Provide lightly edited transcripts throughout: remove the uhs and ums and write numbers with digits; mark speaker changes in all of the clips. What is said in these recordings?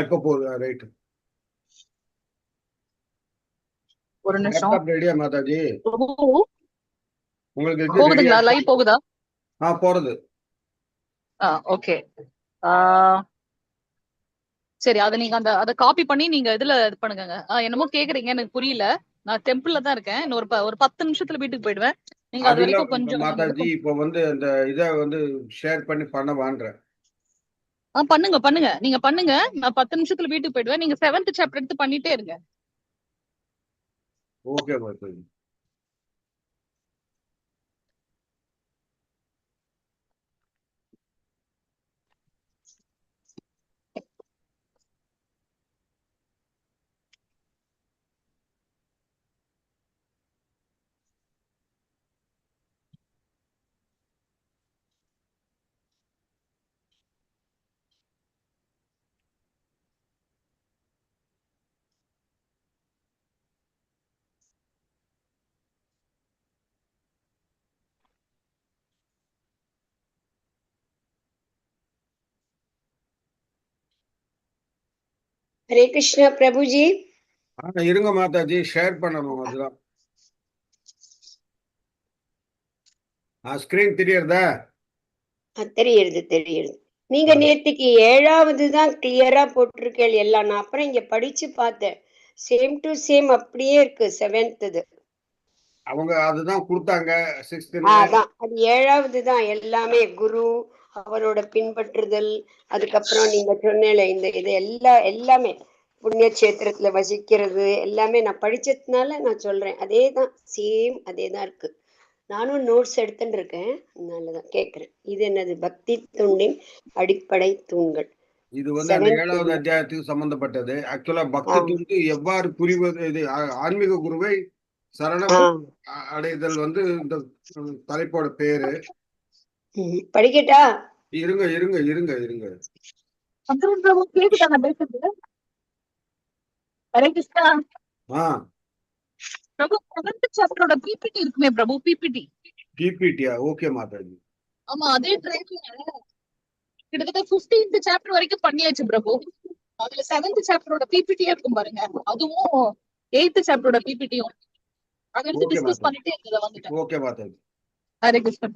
Speaker 1: இப்ப போகுது. ரைட்.
Speaker 2: ஒரு நிமிஷம்.
Speaker 1: லேப்டாப் ரெடியா மாதாஜி? உங்களுக்கு இது ரெடியா?
Speaker 2: போகுதுங்களா? லைவ் போகுதா?
Speaker 1: போறது.
Speaker 2: ஓகே. சரி, அதை நீங்க அதை காப்பி பண்ணி நீங்க இதுல இது பண்ணுங்க. என்னமோ கேக்குறீங்க, எனக்கு புரியல. நான் டெம்பிள்ல தான் இருக்கேன். இன்னும் ஒரு 10 நிமிஷத்துல வீட்டுக்கு போயிடுவேன். நீங்க அது
Speaker 1: அதுல
Speaker 2: வரைக்கும் கொஞ்சம்
Speaker 1: மாதாஜி இப்ப வந்து அந்த இதை வந்து ஷேர் பண்ணி பண்ணவான்றேன்.
Speaker 2: பண்ணுங்க பண்ணுங்க, நீங்க பண்ணுங்க. நான் 10 நிமிஷத்துல வீட்டுக்கு போயிடுவேன். நீங்க 7th சாப்டர் எடுத்து பண்ணிட்டே இருங்க.
Speaker 1: ஓகே மாதாஜி.
Speaker 3: हरे कृष्णा प्रभु जी.
Speaker 1: இருங்க மாதாஜி, ஷேர் பண்ணணும். அதுதான். ஸ்கிரீன் தெரியறதா?
Speaker 3: தெரியுது தெரியுது. நீங்க நேற்றுக்கு 7வது தான் கிளியரா போட்டிருக்கேள் எல்லாம். நான் அப்புறம் இங்க படிச்சு பார்த்தேன். சேம் டு சேம் அப்படியே இருக்கு 7th.
Speaker 1: அவங்க அதுதான் கொடுத்தாங்க. 6th.
Speaker 3: அதான் அது 7வது தான் எல்லாமே. குரு அவரோட பின்பற்றுதல், அதுக்கப்புறம் நீங்க சொன்னேல இந்த இது எல்லாமே புண்ணிய கஷேத்திரத்துல வசிக்கிறது எல்லாமே நான் படிச்சதுனால நான் சொல்றேன். அதேதான் சேம் அதேதான் இருக்கு. நானும் நோட்ஸ் எடுத்துட்டு இருக்கேன், அதனாலதான் கேக்குறேன். இது என்னது? பக்தி தூண்டின் அடிப்படை தூண்கள்.
Speaker 1: இது வந்து அந்த 7வது அத்தியாயத்துக்கு சம்பந்தப்பட்டது. ஆக்சுவலா பக்தி தூண்டு எவ்வாறு புரிவது, இது ஆன்மீக குருவை சரணம் அடைதல் வந்து இந்த தலைப்போட பேரு.
Speaker 3: படிக்கட்டா?
Speaker 1: இருங்க இருங்க இருங்க இருங்க.
Speaker 2: கேக்குதா நான் பேசுறது? ஹரே கிருஷ்ணா. பிரபு 7th சாப்டரோட பிபிடி இருக்குமே பிரபு, பிபிடி.
Speaker 1: பிபிடியா? ஓகே மாதாஜி.
Speaker 2: ஆமா, அதே ட்ரைவிங் கிட்டத்தட்ட 15th சாப்டர் வரைக்கும் பண்ணியாச்சு பிரபு. அதுல 7th சாப்டரோட பிபிடியா இருக்கும் பாருங்க, அதுவும் 8th சாப்டரோட பிபிடியும் அங்க இருந்து டிஸ்கஸ் பண்ணிட்டு இங்க வந்துட்டேன்.
Speaker 1: ஓகே மாதாஜி.
Speaker 2: ஹரே கிருஷ்ணா.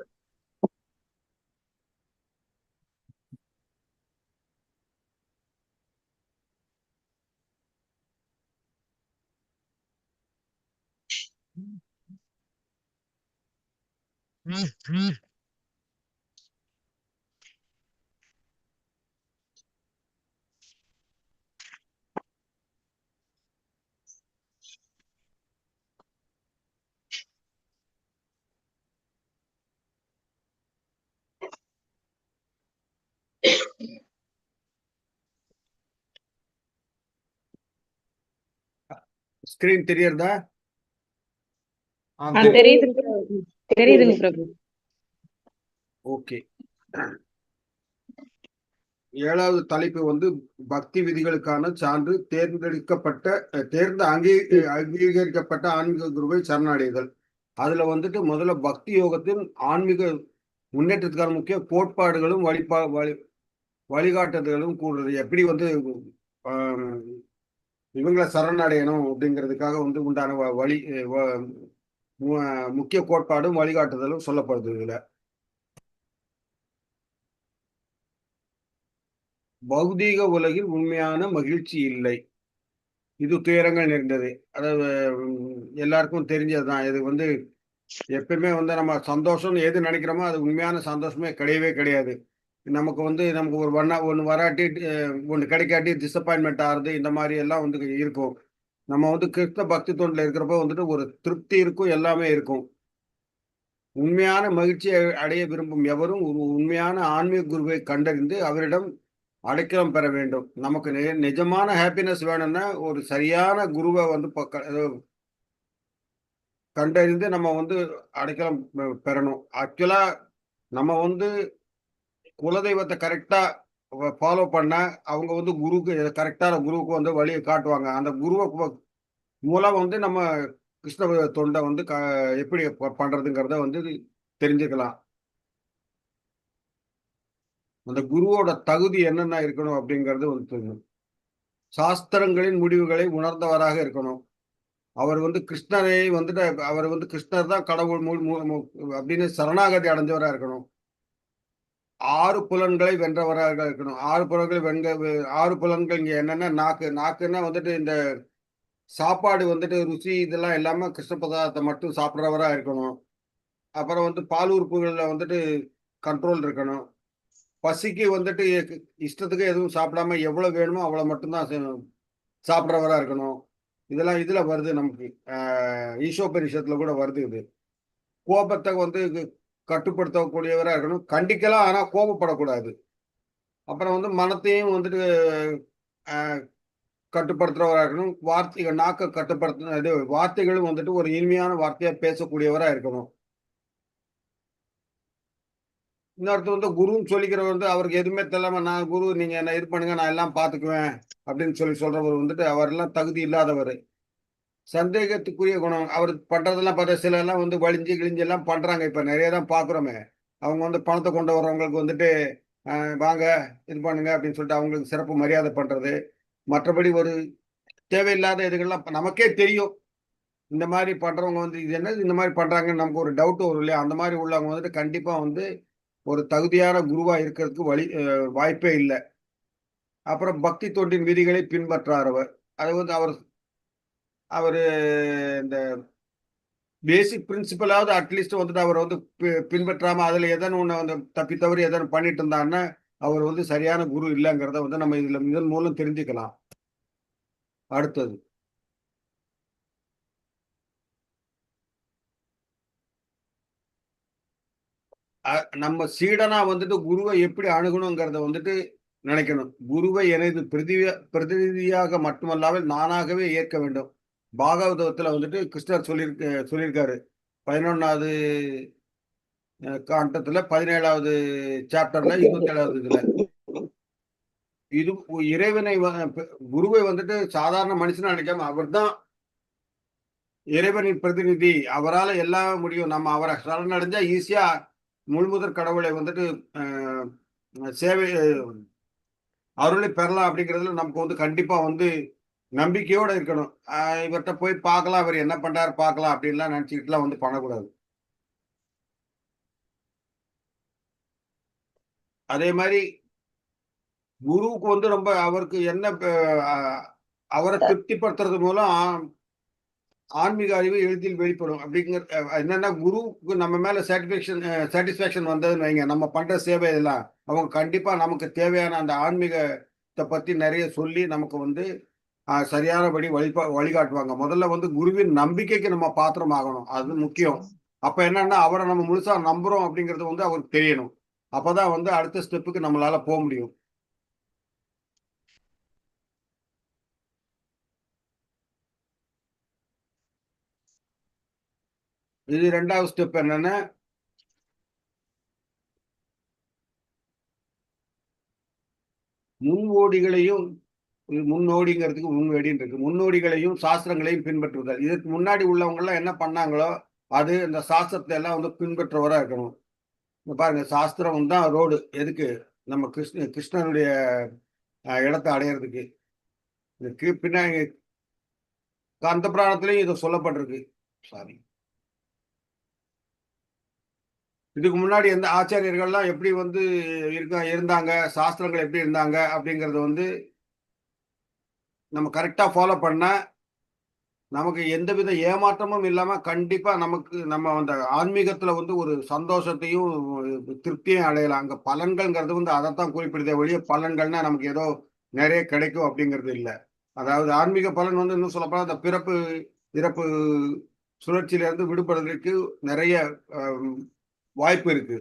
Speaker 1: ஸ்கிரீன் தெரியறதா?
Speaker 4: தெரியுதுங்க பிரபு.
Speaker 1: ஓகே. 7வது தலைப்பு வந்து பக்தி விதிகளுக்கான சான்று, அங்கீகரிக்கப்பட்ட ஆன்மீக குருவை சரணடைதல். அதுல வந்துட்டு முதல்ல பக்தி யோகத்தின் ஆன்மீக முன்னேற்றத்துக்கான முக்கிய கோட்பாடுகளும் வழிகாட்டுதல்களும் கூடுறது. எப்படி வந்து இவங்களை சரணடையணும் அப்படிங்கிறதுக்காக வந்து உண்டான முக்கிய கோட்பாடும் வழிகாட்டுதலும் சொல்லப்படுது. இதுல பௌதீக உலகில் உண்மையான மகிழ்ச்சி இல்லை, இது துயரங்கள் நிறைந்தது. அதாவது எல்லாருக்கும் தெரிஞ்சதுதான். இது வந்து எப்பயுமே வந்து நம்ம சந்தோஷம் எது நினைக்கிறோமோ அது உண்மையான சந்தோஷமே கிடையவே கிடையாது. நமக்கு ஒரு ஒன்று வராட்டி ஒன்று கிடைக்காட்டி டிசப்பாயின்மெண்ட் ஆகுறது, இந்த மாதிரி எல்லாம் வந்து இருக்கும். நம்ம வந்து கிறிஸ்தவ பக்தி தொண்டில் இருக்கிறப்போ வந்துட்டு ஒரு திருப்தி இருக்கும், எல்லாமே இருக்கும். உண்மையான மகிழ்ச்சியை அடைய விரும்பும் எவரும் ஒரு உண்மையான ஆன்மீக குருவை கண்டறிந்து அவரிடம் அடைக்கலம் பெற வேண்டும். நமக்கு நிஜமான ஹாப்பினஸ் வேணும்னா ஒரு சரியான குருவை வந்து கண்டறிந்து நம்ம வந்து அடைக்கலம் பெறணும். ஆக்சுவலா நம்ம வந்து குலதெய்வத்தை கரெக்டா ஃபாலோ பண்ண அவங்க வந்து கரெக்டான குருவுக்கு வந்து வழியை காட்டுவாங்க. அந்த குருவை மூலம் வந்து நம்ம கிருஷ்ண தொண்டை வந்து எப்படி பண்றதுங்கிறத வந்து தெரிஞ்சுக்கலாம். அந்த குருவோட தகுதி என்னென்ன இருக்கணும் அப்படிங்கிறது வந்து தெரியும். சாஸ்திரங்களின் முடிவுகளை உணர்ந்தவராக இருக்கணும். அவர் வந்து கிருஷ்ணரை வந்துட்டு அவர் வந்து கிருஷ்ணர் தான் கடவுள் அப்படின்னு சரணாகதி அடைஞ்சவராக இருக்கணும். 6 புலன்களை வென்றவராக இருக்கணும். 6 புலன்கள் இங்க என்னன்னா நாக்குன்னா வந்துட்டு இந்த சாப்பாடு வந்துட்டு ருசி இதெல்லாம் இல்லாம கிருஷ்ண பதார்த்தத்தை மட்டும் சாப்பிட்றவரா இருக்கணும். அப்புறம் வந்து பால் உறுப்புகள்ல வந்துட்டு கண்ட்ரோல் இருக்கணும். பசிக்கு வந்துட்டு இஷ்டத்துக்கு எதுவும் சாப்பிடாம எவ்வளவு வேணுமோ அவ்வளவு மட்டும்தான் சாப்பிட்றவரா இருக்கணும். இதெல்லாம் இதுல வருது நமக்கு. ஈசோபனிஷத்துல கூட வருது இது. கோபத்தை வந்து கட்டுப்படுத்தக்கூடியவரா இருக்கணும். கண்டிக்கலாம், ஆனா கோபப்படக்கூடாது. அப்புறம் வந்து மனத்தையும் வந்துட்டு கட்டுப்படுத்துறவரா இருக்கணும். நாக்க கட்டுப்படுத்த வார்த்தைகளும் வந்துட்டு ஒரு இனிமையான வார்த்தையா பேசக்கூடியவரா இருக்கணும். இன்னொருத்தர் வந்து குருன்னு சொல்லிக்கிறவர் வந்து அவருக்கு எதுவுமே தெரியாம நான் குரு நீங்க என்ன இது பண்ணுங்க நான் எல்லாம் பார்த்துக்குவேன் அப்படின்னு சொல்றவர் வந்துட்டு அவரெல்லாம் தகுதி இல்லாதவர். சந்தேகத்துக்குரிய குணம். அவர் பண்றதெல்லாம் பார்த்தா சில எல்லாம் வந்து வலிஞ்சு கிழிஞ்சு எல்லாம் பண்றாங்க. இப்ப நிறைய தான் பாக்குறோமே. அவங்க வந்து பணத்தை கொண்டு வர்றவங்களுக்கு வந்துட்டு வாங்க இது பண்ணுங்க அப்படின்னு சொல்லிட்டு அவங்களுக்கு சிறப்பு மரியாதை பண்றது. மற்றபடி ஒரு தேவையில்லாத இதுகள்லாம் நமக்கே தெரியும். இந்த மாதிரி பண்றவங்க வந்து இது என்ன இந்த மாதிரி பண்றாங்கன்னு நமக்கு ஒரு டவுட் வரும் இல்லையா? அந்த மாதிரி உள்ளவங்க வந்துட்டு கண்டிப்பா வந்து ஒரு தகுதியான குருவா இருக்கிறதுக்கு வாய்ப்பே இல்லை. அப்புறம் பக்தி தொண்டின் விதிகளை பின்பற்றார் அவர். அது வந்து அவரு இந்த பேசிக் பிரின்சிபலாவது அட்லீஸ்ட் வந்துட்டு அவர் வந்து பின்பற்றாம அதுல எதன்னு ஒண்ணு வந்து தப்பி தவறி எதன்னு பண்ணிட்டு இருந்தாருன்னா அவர் வந்து சரியான குரு இல்லைங்கிறத வந்து நம்ம இதன் மூலம் தெரிஞ்சுக்கலாம். அடுத்தது நம்ம சீடனா வந்துட்டு குருவை எப்படி அணுகணுங்கிறத வந்துட்டு நினைக்கணும். குருவை எனது பிரதிநிதியாக மட்டுமல்லாமல் நானாகவே ஏற்க வேண்டும். பாகவதத்துல வந்துட்டு கிருஷ்ணர் சொல்லியிருக்காரு 11வது காண்டத்துல 17வது சாப்டர்ல 27வது இதுல இது இறைவனை குருவை வந்துட்டு சாதாரண மனுஷனா நினைக்காம அவர் தான் இறைவனின் பிரதிநிதி. அவரால் எல்லாம் முடியும். நம்ம அவரை சரணடைஞ்சா ஈஸியா முழுமுதற் கடவுளை வந்துட்டு சேவை அருளை பெறலாம் அப்படிங்கிறதுல நமக்கு வந்து கண்டிப்பா வந்து நம்பிக்கையோட இருக்கணும். இவர்கிட்ட போய் பார்க்கலாம், அவர் என்ன பண்றாரு பார்க்கலாம் அப்படின்லாம் நினைச்சுக்கிட்டுலாம் வந்து பண்ணக்கூடாது. அதே மாதிரி குருவுக்கு வந்து ரொம்ப அவருக்கு என்ன அவரை திருப்திப்படுத்துறது மூலம் ஆன்மீக அறிவு எளிதில் வெளிப்படும். அப்படிங்கிற என்னன்னா குருவுக்கு நம்ம மேல சாட்டிஸ்பாக்சன் வந்ததுன்னு வைங்க, நம்ம பண்ற சேவை எல்லாம் அவங்க கண்டிப்பா நமக்கு தேவையான அந்த ஆன்மீகத்தை பத்தி நிறைய சொல்லி நமக்கு வந்து சரியானபடி வழிகாட்டுவாங்க. முதல்ல வந்து குருவின் நம்பிக்கைக்கு நம்ம பாத்திரம் ஆகணும். அது முக்கியம். அப்ப என்னன்னா அவரை நம்ம முழுசா நம்புறோம் அப்படிங்கிறது வந்து அவருக்கு தெரியணும். அப்பதான் வந்து அடுத்த ஸ்டெப்புக்கு நம்மளால போக முடியும். இது 2வது ஸ்டெப் என்னன்னா முன்னோடிகளையும் முன்னோடிங்கிறதுக்கு முன்வெடின்னு இருக்கு. முன்னோடிகளையும் சாஸ்திரங்களையும் பின்பற்றுதல். இதுக்கு முன்னாடி உள்ளவங்க எல்லாம் என்ன பண்ணாங்களோ அது இந்த சாஸ்திரத்தை எல்லாம் வந்து பின்பற்றுவரா இருக்கணும். பாருங்க சாஸ்திரம் தான் ரோடு எதுக்கு நம்ம கிருஷ்ணனுடைய இடத்தை அடையிறதுக்கு. இதுக்கு பின்னாடி அந்த புராணத்திலையும் இது சொல்லப்பட்டிருக்கு. சாரி, இதுக்கு முன்னாடி எந்த ஆச்சாரியர்கள்லாம் எப்படி வந்து இருந்தாங்க, சாஸ்திரங்கள் எப்படி இருந்தாங்க அப்படிங்கறது வந்து நம்ம கரெக்டா ஃபாலோ பண்ண நமக்கு எந்தவித ஏமாற்றமும் இல்லாம கண்டிப்பா நம்ம அந்த ஆன்மீகத்துல வந்து ஒரு சந்தோஷத்தையும் திருப்தியும் அடையலாம். அங்க பலன்கள்ங்கிறது வந்து அதைத்தான் குறிப்பிடுதே ஒழிய பலன்கள்னா நமக்கு ஏதோ நிறைய கிடைக்கும் அப்படிங்கிறது இல்லை. அதாவது ஆன்மீக பலன் வந்து இன்னும் சொல்லப்போனா அந்த பிறப்பு இறப்பு சுழற்சியில இருந்து விடுபடுறதுக்கு நிறைய வாய்ப்பு இருக்கு.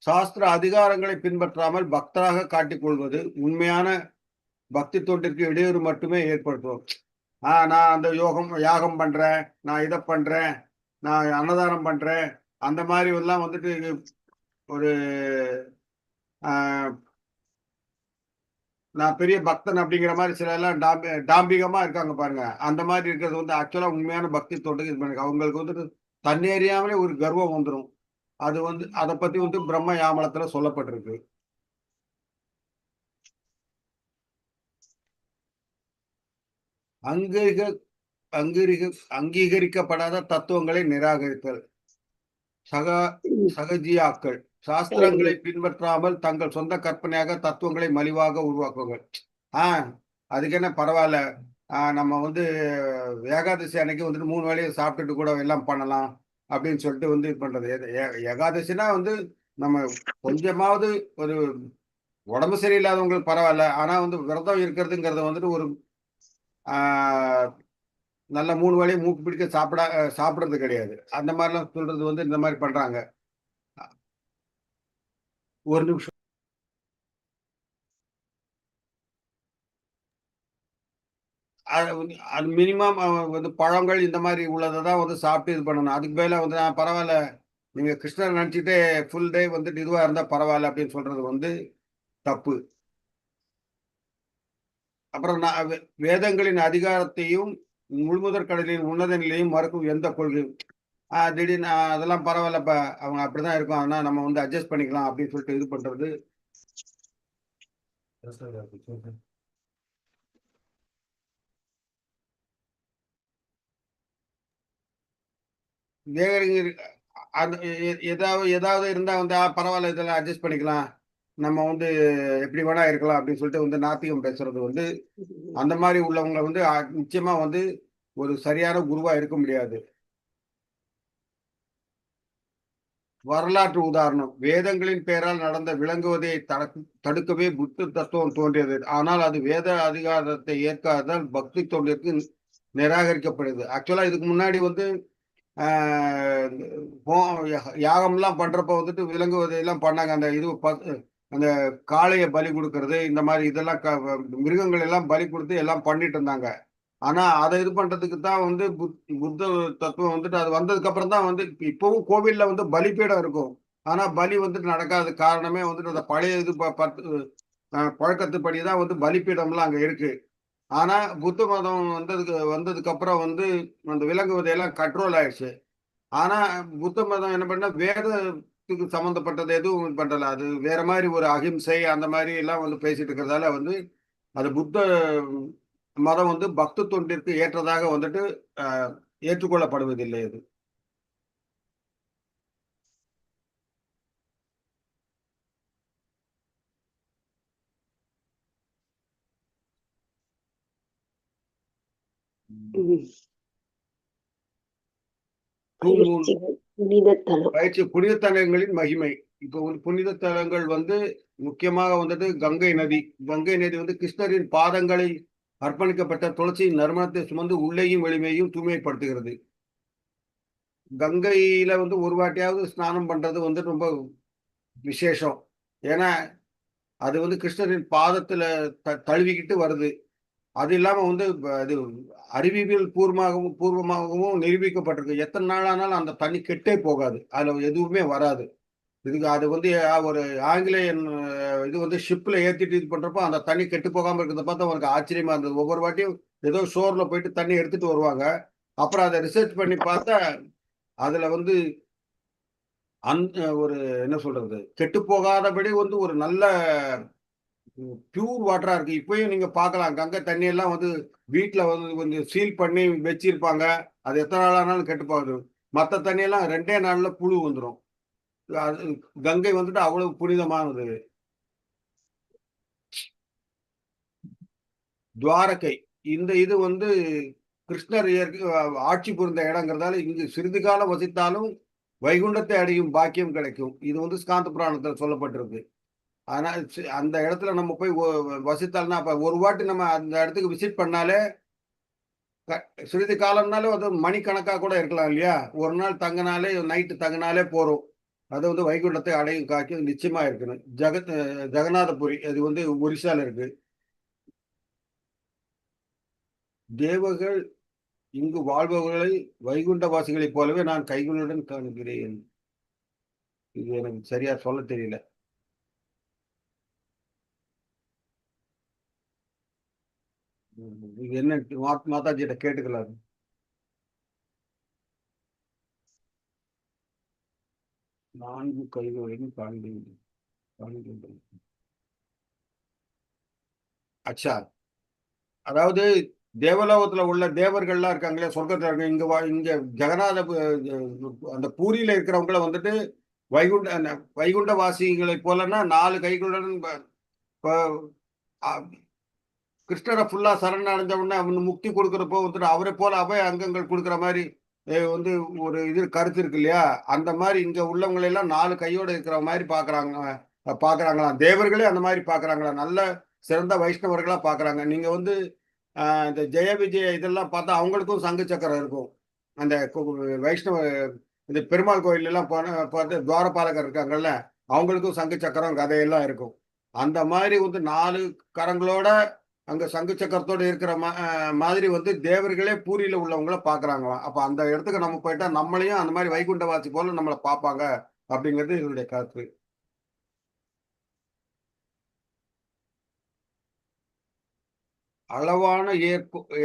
Speaker 1: சாஸ்திர அதிகாரங்களை பின்பற்றாமல் பக்தராக காட்டிக் கொள்வது உண்மையான பக்தி தொண்டிற்கு இடையூறு மட்டுமே ஏற்படுத்தும். நான் அந்த யாகம் பண்றேன், நான் இதை பண்றேன், நான் அன்னதானம் பண்றேன், அந்த மாதிரி எல்லாம் வந்துட்டு ஒரு நான் பெரிய பக்தன் அப்படிங்கிற மாதிரி சில எல்லாம் டாம்பிகமா இருக்காங்க பாருங்க. அந்த மாதிரி இருக்கிறது வந்து ஆக்சுவலா உண்மையான பக்தி தொண்டுக்கு இது பண்ணுங்க. அவங்களுக்கு வந்துட்டு தன்னேறியாமலே ஒரு கர்வம் வந்துடும். அது வந்து அதை பத்தி வந்து பிரம்ம யாமலத்துல சொல்லப்பட்டிருக்கு. அங்கீக அங்கீக அங்கீகரிக்கப்படாத தத்துவங்களை நிராகரித்தல். சகஜியாக்கள் சாஸ்திரங்களை பின்பற்றாமல் தங்கள் சொந்த கற்பனையாக தத்துவங்களை மலிவாக உருவாக்குங்கள். அதுக்கு என்ன பரவாயில்ல, நம்ம வந்து ஏகாதசி அன்னைக்கு வந்துட்டு 3 வேளையை சாப்பிட்டுட்டு கூட எல்லாம் பண்ணலாம் அப்படின்னு சொல்லிட்டு வந்து இது பண்றது. ஏகாதசினா வந்து நம்ம கொஞ்சமாவது ஒரு உடம்பு சரியில்லாதவங்களுக்கு பரவாயில்ல. ஆனா வந்து விரதம் இருக்கிறதுங்கிறத வந்துட்டு ஒரு நல்ல 3 வேளையும் மூக்கு பிடிக்க சாப்பிடுறது கிடையாது. அந்த மாதிரிலாம் சொல்றது வந்து இந்த மாதிரி பண்றாங்க. ஒரு நிமிஷம். அது மினிமம் வந்து பழங்கள் இந்த மாதிரி உள்ளதை தான் வந்து சாப்பிட்டு இது பண்ணணும். அதுக்கு மேல வந்து பரவாயில்ல, நீங்க கிருஷ்ணர் நினைச்சிட்டே ஃபுல் டே வந்துட்டு இதுவா இருந்தா பரவாயில்ல அப்படின்னு சொல்றது வந்து தப்பு. அப்புறம் வேதங்களின் அதிகாரத்தையும் முழுமுதற் கடலின் உன்னத நிலையும் மறுக்கும் எந்த கொள்கையும் திடீர்னு அதெல்லாம் பரவாயில்லப்ப, அவங்க அப்படிதான் இருக்கும், ஆனா நம்ம வந்து அட்ஜஸ்ட் பண்ணிக்கலாம் அப்படின்னு சொல்லிட்டு இது பண்றது. வேகறிஞர் அது ஏதாவது இருந்தா வந்து பரவாயில்ல, இதெல்லாம் அட்ஜஸ்ட் பண்ணிக்கலாம், நம்ம வந்து எப்படி வேணா இருக்கலாம் அப்படின்னு சொல்லிட்டு வந்து நாத்திகம் பேசுறது வந்து அந்த மாதிரி உள்ளவங்க வந்து நிச்சயமா வந்து ஒரு சரியான குருவா இருக்க முடியாது. வரலாற்று உதாரணம் வேதங்களின் பெயரால் நடந்த விளங்குவதை தடுக்கவே புத்த தத்துவம் தோன்றியது. ஆனால் அது வேத அதிகாரத்தை ஏற்காததால் பக்தி தொண்டிற்கு நிராகரிக்கப்படுது. ஆக்சுவலா இதுக்கு முன்னாடி வந்து யாகம்லாம் பண்றப்ப வந்துட்டு விலங்குவதையெல்லாம் பண்ணாங்க. அந்த இது அந்த காளையை பலி கொடுக்கறது, இந்த மாதிரி இதெல்லாம் மிருகங்கள் எல்லாம் பலி கொடுத்து எல்லாம் பண்ணிட்டு இருந்தாங்க. ஆனா அதை இது பண்றதுக்கு தான் வந்து புத்த தத்துவம் வந்துட்டு அது வந்ததுக்கு அப்புறம் தான் வந்து இப்பவும் கோவில்ல வந்து பலிபீடம் இருக்கும். ஆனா பலி வந்துட்டு நடக்காத காரணமே வந்துட்டு அந்த பழைய இது பழக்கத்துப்படி தான் வந்து பலிபீடம்லாம் அங்க இருக்கு. ஆனா புத்த மதம் வந்ததுக்கு அப்புறம் வந்து அந்த விலங்குவதையெல்லாம் கண்ட்ரோல் ஆயிடுச்சு. ஆனா புத்த மதம் என்ன பண்ணா வேதத்துக்கு சம்பந்தப்பட்டது எதுவும் பண்றல. அது வேற மாதிரி ஒரு அகிம்சை அந்த மாதிரி எல்லாம் வந்து பேசிட்டு இருக்கிறதால வந்து அது புத்த மதம் வந்து பக்தி தொண்டிற்கு ஏற்றதாக வந்துட்டு ஏற்றுக்கொள்ளப்படுவதில்லை அது. பயிற்சி புனித தலங்களின் மகிமை. இப்போ புனித தலங்கள் வந்து முக்கியமாக வந்துட்டு கங்கை நதி. கங்கை நதி வந்து கிருஷ்ணரின் பாதங்களை அர்ப்பணிக்கப்பட்ட துளசியின் நறுமணத்தை சுமந்து உள்ளேயும் வெளிமையும் தூய்மைப்படுத்துகிறது. கங்கையில வந்து ஒரு வாட்டியாவது ஸ்நானம் பண்றது வந்து ரொம்ப விசேஷம். ஏன்னா அது வந்து கிருஷ்ணரின் பாதத்துல தழுவிக்கிட்டு வருது. அது இல்லாம வந்து அது அறிவியல் பூர்வமாகவும் நிரூபிக்கப்பட்டிருக்கு. எத்தனை நாள் ஆனாலும் அந்த தண்ணி கெட்டே போகாது. அதுல எதுவுமே வராது. இதுக்கு அது வந்து ஒரு ஆங்கிலேயன் இது வந்து ஷிப்ல ஏத்திட்டு இது பண்றப்போ அந்த தண்ணி கெட்டு போகாம இருக்கிறத பார்த்தா அவருக்கு ஆச்சரியமா இருந்தது. ஒவ்வொரு வாட்டியும் ஏதோ ஷோர்ல போயிட்டு தண்ணி எடுத்துட்டு வருவாங்க. அப்புறம் அதை ரிசர்ச் பண்ணி பார்த்தா அதுல வந்து ஒரு என்ன சொல்றது, கெட்டு போகாதபடி வந்து ஒரு நல்ல பியூர் வாட்டரா இருக்கு. இப்பயும் நீங்க பார்க்கலாம். கங்கை தண்ணி எல்லாம் வந்து வீட்ல வந்து கொஞ்சம் சீல் பண்ணி வச்சிருப்பாங்க. அது எத்தனை நாள் ஆனாலும் கெட்டு போகாது. மத்த தண்ணி எல்லாம் 2டே நாள்ல புழு வந்துரும். அது கங்கை வந்துட்டு அவ்வளவு புனிதமானது. துவாரகை இந்த இது வந்து கிருஷ்ணர் ஆட்சி புரிந்த இடங்கிறதால இங்கு சிறிது காலம் வசித்தாலும் வைகுண்டத்தை அடையும் பாக்கியம் கிடைக்கும். இது வந்து ஸ்காந்த புராணத்துல சொல்லப்பட்டிருக்கு. ஆனா அந்த இடத்துல நம்ம போய் வசித்தால்னா அப்ப ஒரு வாட்டி நம்ம அந்த இடத்துக்கு விசிட் பண்ணாலே சிறிது காலம்னாலே அது மணிக்கணக்கா கூட இருக்கலாம் இல்லையா? ஒரு நாள் தங்கினாலே நைட்டு தங்கினாலே போறோம். அது வந்து வைகுண்டத்தை அடையும் காக்கியம் நிச்சயமா இருக்குன்னு. ஜெகநாதபுரி அது வந்து ஒரிசால இருக்கு. தேவர்கள் இங்கு வாழ்பவர்களை வைகுண்டவாசிகளைப் போலவே நான் கைகளுடன் காணுகிறேன். இது எனக்கு சரியா சொல்ல தெரியல. இது என்ன மாதாஜிட்ட கேட்டுக்கலாம். நான்கு கைகளையும் காண்கின்றேன். அச்சா, அதாவது தேவலோகத்துல உள்ள தேவர்கள்லாம் இருக்காங்களே, சொர்க்கத்துல இருக்க இங்க ஜெகநாத அந்த பூரியில இருக்கிறவங்கள வந்துட்டு வைகுண்ட வாசிகளை போலன்னா 4 கைகளுடன் கிருஷ்ணரை ஃபுல்லா சரண் அடைஞ்ச உடனே அவன் முக்தி கொடுக்குறப்போ வந்துட்டு அவரை போல அபய அங்கங்கள் கொடுக்குற மாதிரி வந்து ஒரு இது கருத்து இருக்கு இல்லையா? அந்த மாதிரி இங்க உள்ளவங்களை எல்லாம் 4 கையோட இருக்கிற மாதிரி பாக்குறாங்களாம். தேவர்களே அந்த மாதிரி பாக்குறாங்களா? நல்ல சிறந்த வைஷ்ணவர்களா பாக்குறாங்க. நீங்க வந்து இந்த ஜெய விஜய இதெல்லாம் பார்த்தா அவங்களுக்கும் சங்கு சக்கரம் இருக்கும். அந்த வைஷ்ணவ இந்த பெருமாள் கோயில் எல்லாம் பார்த்து துவாரபாலகர் இருக்காங்கல்ல, அவங்களுக்கும் சங்கு சக்கரம் கதையெல்லாம் இருக்கும். அந்த மாதிரி வந்து 4 கரங்களோட அங்க சங்கு சக்கரத்தோட இருக்கிற மாதிரி வந்து தேவர்களே பூரியில உள்ளவங்கள பாக்குறாங்களாம். அப்ப அந்த இடத்துக்கு நம்ம போயிட்டா நம்மளையும் அந்த மாதிரி வைகுண்டவாசி போல நம்மளை பார்ப்பாங்க அப்படிங்கிறது இதனுடைய கருத்து. அளவான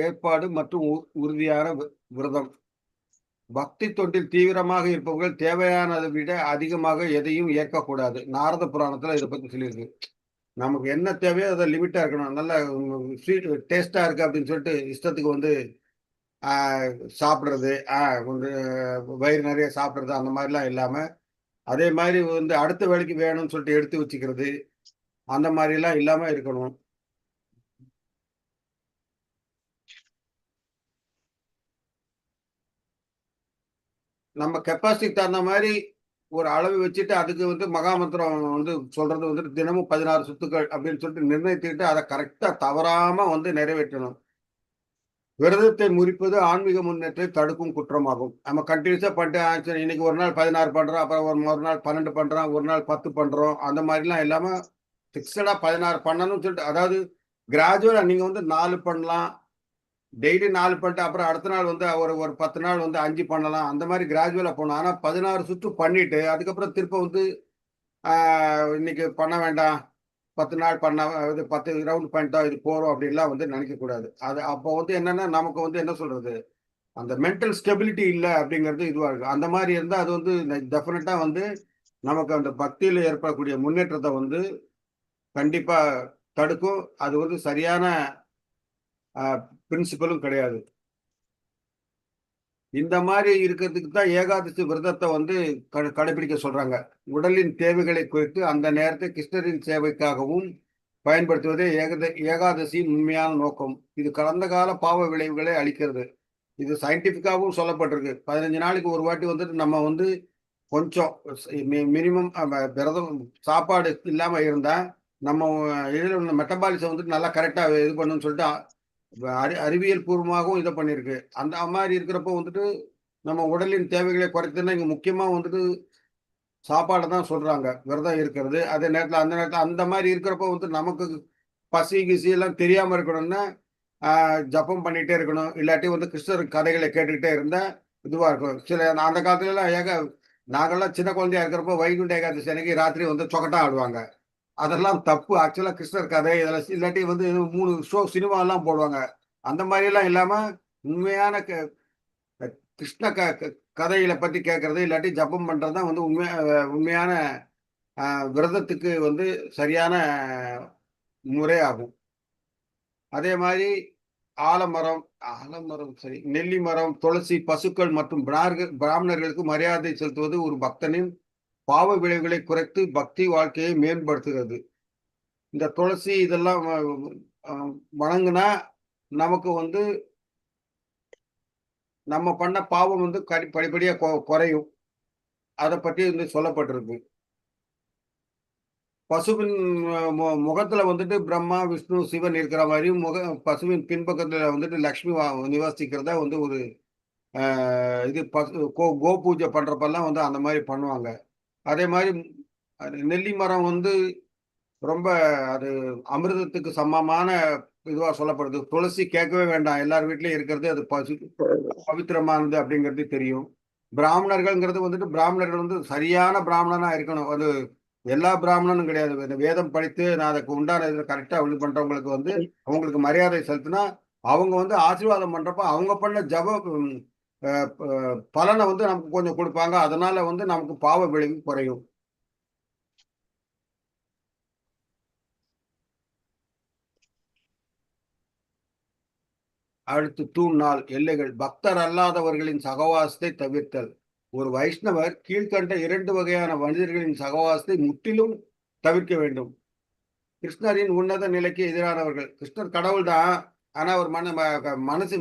Speaker 1: ஏற்பாடு மற்றும் உறுதியான விரதம். பக்தி தொண்டில் தீவிரமாக இருப்பவர்கள் தேவையானதை விட அதிகமாக எதையும் ஏற்கக்கூடாது. நாரத புராணத்துல இதை பத்தி சொல்லியிருக்கு. நமக்கு என்ன தேவையோ அதை லிமிட்டா இருக்கணும். நல்ல ஸ்வீட் டேஸ்டா இருக்கு அப்படின்னு சொல்லிட்டு இஷ்டத்துக்கு வந்து சாப்பிடுறது, வந்து வயிறு நிறைய சாப்பிடுறது அந்த மாதிரிலாம் இல்லாம, அதே மாதிரி வந்து அடுத்த வேலைக்கு வேணும்னு சொல்லிட்டு எடுத்து வச்சுக்கிறது, அந்த மாதிரிலாம் இல்லாம இருக்கணும். நம்ம கெப்பாசிட்டிக்கு தகுந்த மாதிரி ஒரு அளவு வச்சுட்டு அதுக்கு வந்து மகாமந்திரம் வந்து சொல்றது வந்துட்டு தினமும் 16 சுத்துக்கள் அப்படின்னு சொல்லிட்டு நிர்ணயித்துக்கிட்டு அதை கரெக்டா தவறாம வந்து நிறைவேற்றணும். விரதத்தை முறிப்பது ஆன்மீக முன்னேற்றத்தை தடுக்கும் குற்றமாகும். நம்ம கண்டினியூஸா பண்ணிட்டு இன்னைக்கு ஒரு நாள் 16 பண்றோம், அப்புறம் ஒரு நாள் 12 பண்றோம், ஒரு நாள் 10 பண்றோம், அந்த மாதிரிலாம் இல்லாம பிக்சடா 16 பண்ணணும்னு சொல்லிட்டு, அதாவது கிராஜுவலா நீங்க வந்து 4 பண்ணலாம், டெய்லி 4 பண்ணிட்டு அப்புறம் அடுத்த நாள் வந்து ஒரு 10 நாள் வந்து 5 பண்ணலாம். அந்த மாதிரி கிராஜுவலா போகணும். ஆனா 16 சுற்று பண்ணிட்டு அதுக்கப்புறம் திருப்ப வந்து இன்னைக்கு பண்ண வேண்டாம், 10 நாள் பண்ண இது 10 ரவுண்ட் பண்ணிட்டோம் இது போறோம் அப்படின்லாம் வந்து நினைக்கக்கூடாது. அது அப்போ வந்து என்னன்னா நமக்கு வந்து என்ன சொல்றது, அந்த மென்டல் ஸ்டெபிலிட்டி இல்ல அப்படிங்கிறது இதுவா இருக்கு. அந்த மாதிரி இருந்தா அது வந்து டெஃபினட்டா வந்து நமக்கு அந்த பக்தியில ஏற்படக்கூடிய முன்னேற்றத்தை வந்து கண்டிப்பா தடுக்கும். அது வந்து சரியான பிரின்சிபலும் கிடையாது. இந்த மாதிரி இருக்கிறதுக்கு தான் ஏகாதசி விரதத்தை வந்து கடைபிடிக்க சொல்றாங்க. உடலின் தேவைகளை குறித்து அந்த நேரத்தை கிருஷ்ணரின் சேவைக்காகவும் பயன்படுத்துவதே ஏகாதசியின் உண்மையான நோக்கம். இது கடந்த கால பாவ விளைவுகளை அளிக்கிறது. இது சயின்டிபிக்காகவும் சொல்லப்பட்டிருக்கு. 15 நாளைக்கு ஒரு வாட்டி வந்துட்டு நம்ம வந்து கொஞ்சம் மினிமம் விரதம் சாப்பாடு இல்லாம இருந்தா நம்ம இதில் உள்ள மெட்டபாலிசம் வந்துட்டு நல்லா கரெக்டா இது பண்ணுன்னு சொல்லிட்டு அறிவியல் பூர்வமாகவும் இதை பண்ணியிருக்கு. அந்த மாதிரி இருக்கிறப்போ வந்துட்டு நம்ம உடலின் தேவைகளை குறைத்துன்னா இங்க முக்கியமா வந்துட்டு சாப்பாடை தான் சொல்றாங்க. விரதம் இருக்கிறது. அதே நேரத்துல அந்த நேரத்துல அந்த மாதிரி இருக்கிறப்போ வந்து நமக்கு பசி கிசி எல்லாம் தெரியாம இருக்கணும்னா ஜபம் பண்ணிட்டே இருக்கணும். இல்லாட்டி வந்து கிருஷ்ணர் கதைகளை கேட்டுக்கிட்டே இருந்தா இதுவா இருக்கும். சில அந்த காலத்துல எல்லாம் நாங்கெல்லாம் சின்ன குழந்தையா இருக்கிறப்போ வைகுண்ட ஏகாதசி அன்னைக்கு ராத்திரி வந்து சொக்கட்டா ஆடுவாங்க. அதெல்லாம் தப்பு. ஆக்சுவலா கிருஷ்ணர் கதை இதெல்லாம் இல்லாட்டி வந்து 3 ஷோ சினிமா எல்லாம் போடுவாங்க. அந்த மாதிரி எல்லாம் இல்லாம உண்மையான கிருஷ்ண கதைகளை பத்தி கேட்கறது இல்லாட்டி ஜபம் பண்றதுதான் வந்து உண்மையான விரதத்துக்கு வந்து சரியான முறை ஆகும். அதே மாதிரி ஆலமரம் ஆலமரம் சரி நெல்லி மரம், துளசி, பசுக்கள் மற்றும் பிராமணர்களுக்கு மரியாதை செலுத்துவது ஒரு பக்தனின் பாவ விளைவுகளை குறைத்து பக்தி வாழ்க்கையை மேம்படுத்துகிறது. இந்த துளசி இதெல்லாம் வணங்குனா நமக்கு வந்து நம்ம பண்ண பாவம் வந்து படிப்படியா குறையும். அதை பற்றி வந்து சொல்லப்பட்டிருக்கு. பசுவின் முகத்துல வந்துட்டு பிரம்மா, விஷ்ணு, சிவன் இருக்கிற மாதிரியும் பசுவின் பின்பக்கத்துல வந்துட்டு லக்ஷ்மி நிவாசிக்கிறதா வந்து ஒரு இது கோ பூஜை பண்றப்பெல்லாம் வந்து அந்த மாதிரி பண்ணுவாங்க. அதே மாதிரி நெல்லி மரம் வந்து ரொம்ப அது அமிர்தத்துக்கு சமமான இதுவா சொல்லப்படுது. துளசி கேட்கவே வேண்டாம். எல்லார் வீட்லயும் இருக்கிறது அது பவித்திரமானது அப்படிங்கிறது தெரியும். பிராமணர்கள்ங்கிறது வந்துட்டு பிராமணர்கள் வந்து சரியான பிராமணனா இருக்கணும். அது எல்லா பிராமணனும் கிடையாது. இந்த வேதம் படித்து நான் அதுக்கு உண்டான இதில் கரெக்டா இது பண்றவங்களுக்கு வந்து அவங்களுக்கு மரியாதை செலுத்தினா அவங்க வந்து ஆசீர்வாதம் பண்றப்ப அவங்க பண்ண பலனை வந்து நமக்கு கொஞ்சம் கொடுப்பாங்க. அதனால வந்து நமக்கு பாவ விளைவு குறையும். அடுத்து தூண் 4 எல்லைகள். பக்தர் அல்லாதவர்களின் சகவாசத்தை தவிர்த்தல். ஒரு வைஷ்ணவர் கீழ்கண்ட 2 வகையான மனிதர்களின் சகவாசத்தை முற்றிலும் தவிர்க்க வேண்டும். கிருஷ்ணரின் உன்னத நிலைக்கு எதிரானவர்கள். கிருஷ்ணர் கடவுள் தான். ஆனா ஒரு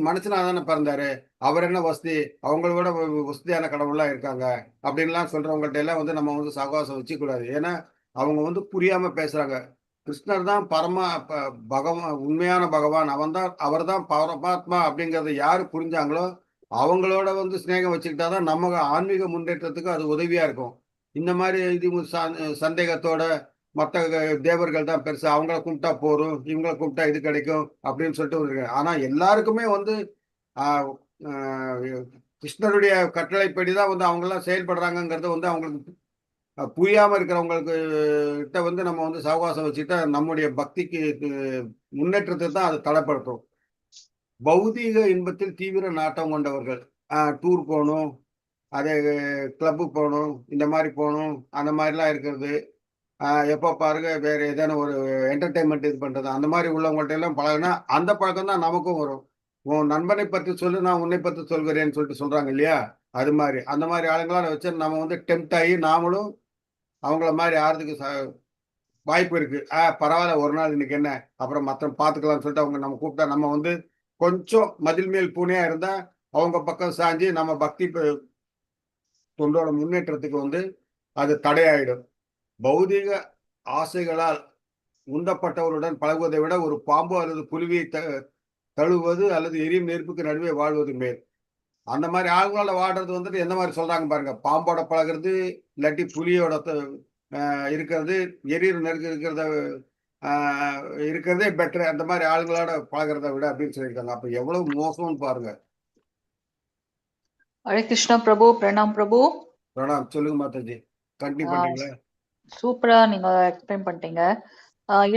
Speaker 1: மனுஷனா தானே பிறந்தாரு. அவர் என்ன வசதி, அவங்கள விட வசதியான கடவுள்லாம் இருக்காங்க அப்படின்லாம் சொல்றவங்கள்ட்ட எல்லாம் வந்து நம்ம வந்து சகவாசம் வச்சுக்கூடாது. ஏன்னா அவங்க வந்து புரியாம பேசுறாங்க. கிருஷ்ணர் தான் பகவான், உண்மையான பகவான். அவர் தான் பரமாத்மா அப்படிங்கறத யாரு புரிஞ்சாங்களோ அவங்களோட வந்து சிநேகம் வச்சுக்கிட்டாதான் நம்ம ஆன்மீக முன்னேற்றத்துக்கு அது உதவியா இருக்கும். இந்த மாதிரி இது சந்தேகத்தோட மற்ற தேவர்கள் தான் பெருசு, அவங்கள கும்பிட்டா போரும், இவங்கள கும்பிட்டா இது கிடைக்கும் அப்படின்னு சொல்லிட்டு ஆனா எல்லாருக்குமே வந்து ஆஹ் ஆஹ் கிருஷ்ணருடைய கட்டளைப்படி தான் வந்து அவங்க எல்லாம் செயல்படுறாங்கிறத வந்து அவங்களுக்கு புரியாம இருக்கிறவங்களுக்கு கிட்ட வந்து நம்ம வந்து சகவாசம் வச்சுக்கிட்டா நம்முடைய பக்திக்கு முன்னேற்றத்தை தான் அது தடைப்படுத்தும். பௌதீக இன்பத்தில் தீவிர நாட்டம் கொண்டவர்கள். டூர் போகணும், அதே கிளப்பு போகணும், இந்த மாதிரி போகணும், அந்த மாதிரிலாம் இருக்கிறது. எப்போ பாருங்க வேற ஏதான ஒரு என்டர்டைன்மெண்ட் இது பண்றது, அந்த மாதிரி உள்ளவங்கள்ட்ட எல்லாம் பழகுனா அந்த பழக்கம் தான் நமக்கும் வரும். உன் நண்பனை பற்றி சொல்லு, நான் உன்னை பற்றி சொல்கிறேன்னு சொல்லிட்டு சொல்றாங்க இல்லையா, அது மாதிரி அந்த மாதிரி ஆளுங்களாம் வச்சு நம்ம வந்து டெம்ட் ஆகி நாமளும் அவங்கள மாதிரி ஆறதுக்கு வாய்ப்பு இருக்கு. பரவாயில்ல, ஒரு நாள் இன்னைக்கு என்ன, அப்புறம் மற்ற பார்த்துக்கலாம்னு சொல்லிட்டு அவங்க நம்ம கூப்பிட்டா நம்ம வந்து கொஞ்சம் மதில் மேல் பூனையா இருந்தா அவங்க பக்கம் சாஞ்சி நம்ம பக்தி தொண்டோட முன்னேற்றத்துக்கு வந்து அது தடையாயிடும். பௌதிக ஆசைகளால் உந்தப்பட்டவருடன் பழகுவதை விட ஒரு பாம்பு அல்லது புலியை தழுவது அல்லது எரியும் நெருப்புக்கு நடுவே வாழ்வது மேல். அந்த மாதிரி ஆளுங்களோட வாடுறது வந்துட்டு எந்த மாதிரி சொல்றாங்க பாருங்க. பாம்போட பழகிறது, இல்லாட்டி புலியோட இருக்கிறது, எரியிற நெருக்கு இருக்கிறத இருக்கிறதே பெட்டர் அந்த மாதிரி ஆளுங்களோட பழகிறத விட அப்படின்னு சொல்லியிருக்காங்க. அப்ப எவ்வளவு மோசம்னு பாருங்க.
Speaker 2: ஹரே கிருஷ்ணா பிரபு. பிரணாம் பிரபு.
Speaker 1: பிரணாம். சொல்லுங்க மாதாஜி, கண்டினியூ பண்றீங்களா?
Speaker 2: சூப்பரா நீங்க எக்ஸ்பிளைன் பண்ணிட்டீங்க.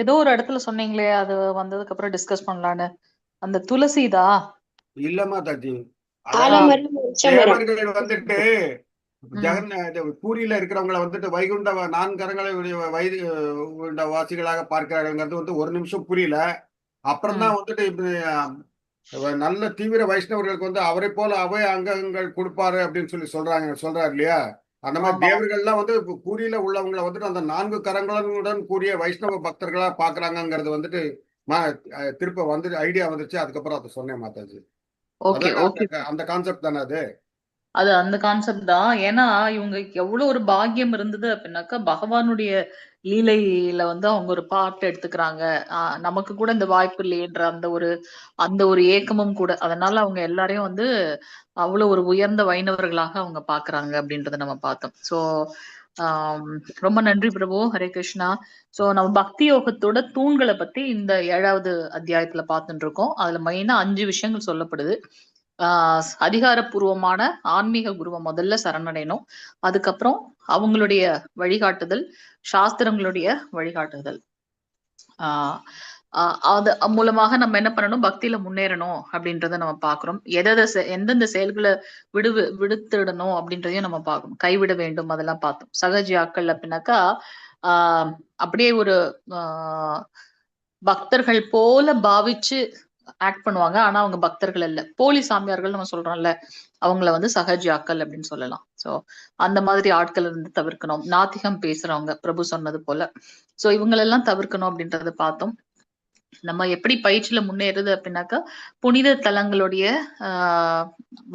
Speaker 2: ஏதோ ஒரு இடத்துல சொன்னீங்களே, அது வந்ததுக்கு அப்புறம் டிஸ்கஸ் பண்ணலான்னு, அந்த துளசிதா?
Speaker 1: இல்ல மாதாஜி,
Speaker 3: ஆலமரம், உச்சமரம்.
Speaker 1: தேவர்கள் வந்துட்டு பூரியில இருக்கிறவங்களை வந்துட்டு வைகுண்ட 4 கரங்களை வயது வாசிகளாக பார்க்கிறார்கள் வந்து ஒரு நிமிஷம் புரியல. அப்புறம் தான் வந்துட்டு நல்ல தீவிர வைஷ்ணவர்களுக்கு வந்து அவரை போல அவை அங்கங்கள் கொடுப்பாரு அப்படின்னு சொல்றாரு இல்லையா. அந்த மாதிரி தேவர்கள்லாம் வந்து பூரியில உள்ளவங்களை வந்துட்டு அந்த 4 கரங்களுடன் கூடிய வைஷ்ணவ பக்தர்களா பாக்குறாங்கிறது வந்துட்டு திருப்ப வந்துட்டு ஐடியா வந்துருச்சு. அதுக்கப்புறம் அதை சொன்னேன் மாதாஜி. அந்த கான்செப்ட் தானே அது.
Speaker 2: அது அந்த கான்செப்ட் தான். ஏன்னா இவங்க எவ்வளவு ஒரு பாக்கியம் இருந்தது அப்படின்னாக்கா, பகவானுடைய லீலையில வந்து அவங்க ஒரு பாட்டு எடுத்துக்கிறாங்க. நமக்கு கூட இந்த வாய்ப்பு இல்லையன்ற அந்த ஒரு ஏக்கமும் கூட. அதனால அவங்க எல்லாரையும் வந்து அவ்வளவு ஒரு உயர்ந்த வைணவர்களாக அவங்க பாக்குறாங்க அப்படின்றத நம்ம பார்த்தோம். சோ ரொம்ப நன்றி பிரபு. ஹரே கிருஷ்ணா. சோ நம்ம பக்தி யோகத்தோட தூண்களை பத்தி இந்த 7வது அத்தியாயத்துல பார்த்துட்டு இருக்கோம். அதுல மெயினா 5 விஷயங்கள் சொல்லப்படுது. அதிகாரப்பூர்வமான ஆன்மீக குருவை முதல்ல சரணடையணும். அதுக்கப்புறம் அவங்களுடைய வழிகாட்டுதல், சாஸ்திரங்களுடைய வழிகாட்டுதல். அது மூலமாக நம்ம என்ன பண்ணணும், பக்தியில முன்னேறணும் அப்படின்றத நம்ம பாக்குறோம். எந்தெந்த செயல்களை விடுத்திடணும் அப்படின்றதையும் நம்ம பார்க்கணும். கைவிட வேண்டும், அதெல்லாம் பார்த்தோம். சகஜியாக்கள் அப்படின்னாக்கா அப்படியே ஒரு பக்தர்கள் போல பாவிச்சு ஆக்ட் பண்ணுவாங்க. ஆனா அவங்க பக்தர்கள் இல்ல, போலி சாமியார்கள் நம்ம சொல்றோம்ல, அவங்கள வந்து சகஜியாக்கள் அப்படின்னு சொல்லலாம். சோ அந்த மாதிரி ஆட்கள் இருந்து தவிர்க்கணும். நாத்திகம் பேசுறவங்க பிரபு சொன்னது போல. சோ இவங்களெல்லாம் தவிர்க்கணும் அப்படின்றத பார்த்தோம். நம்ம எப்படி பயிற்சியில முன்னேறுது அப்படின்னாக்கா, புனித தலங்களுடைய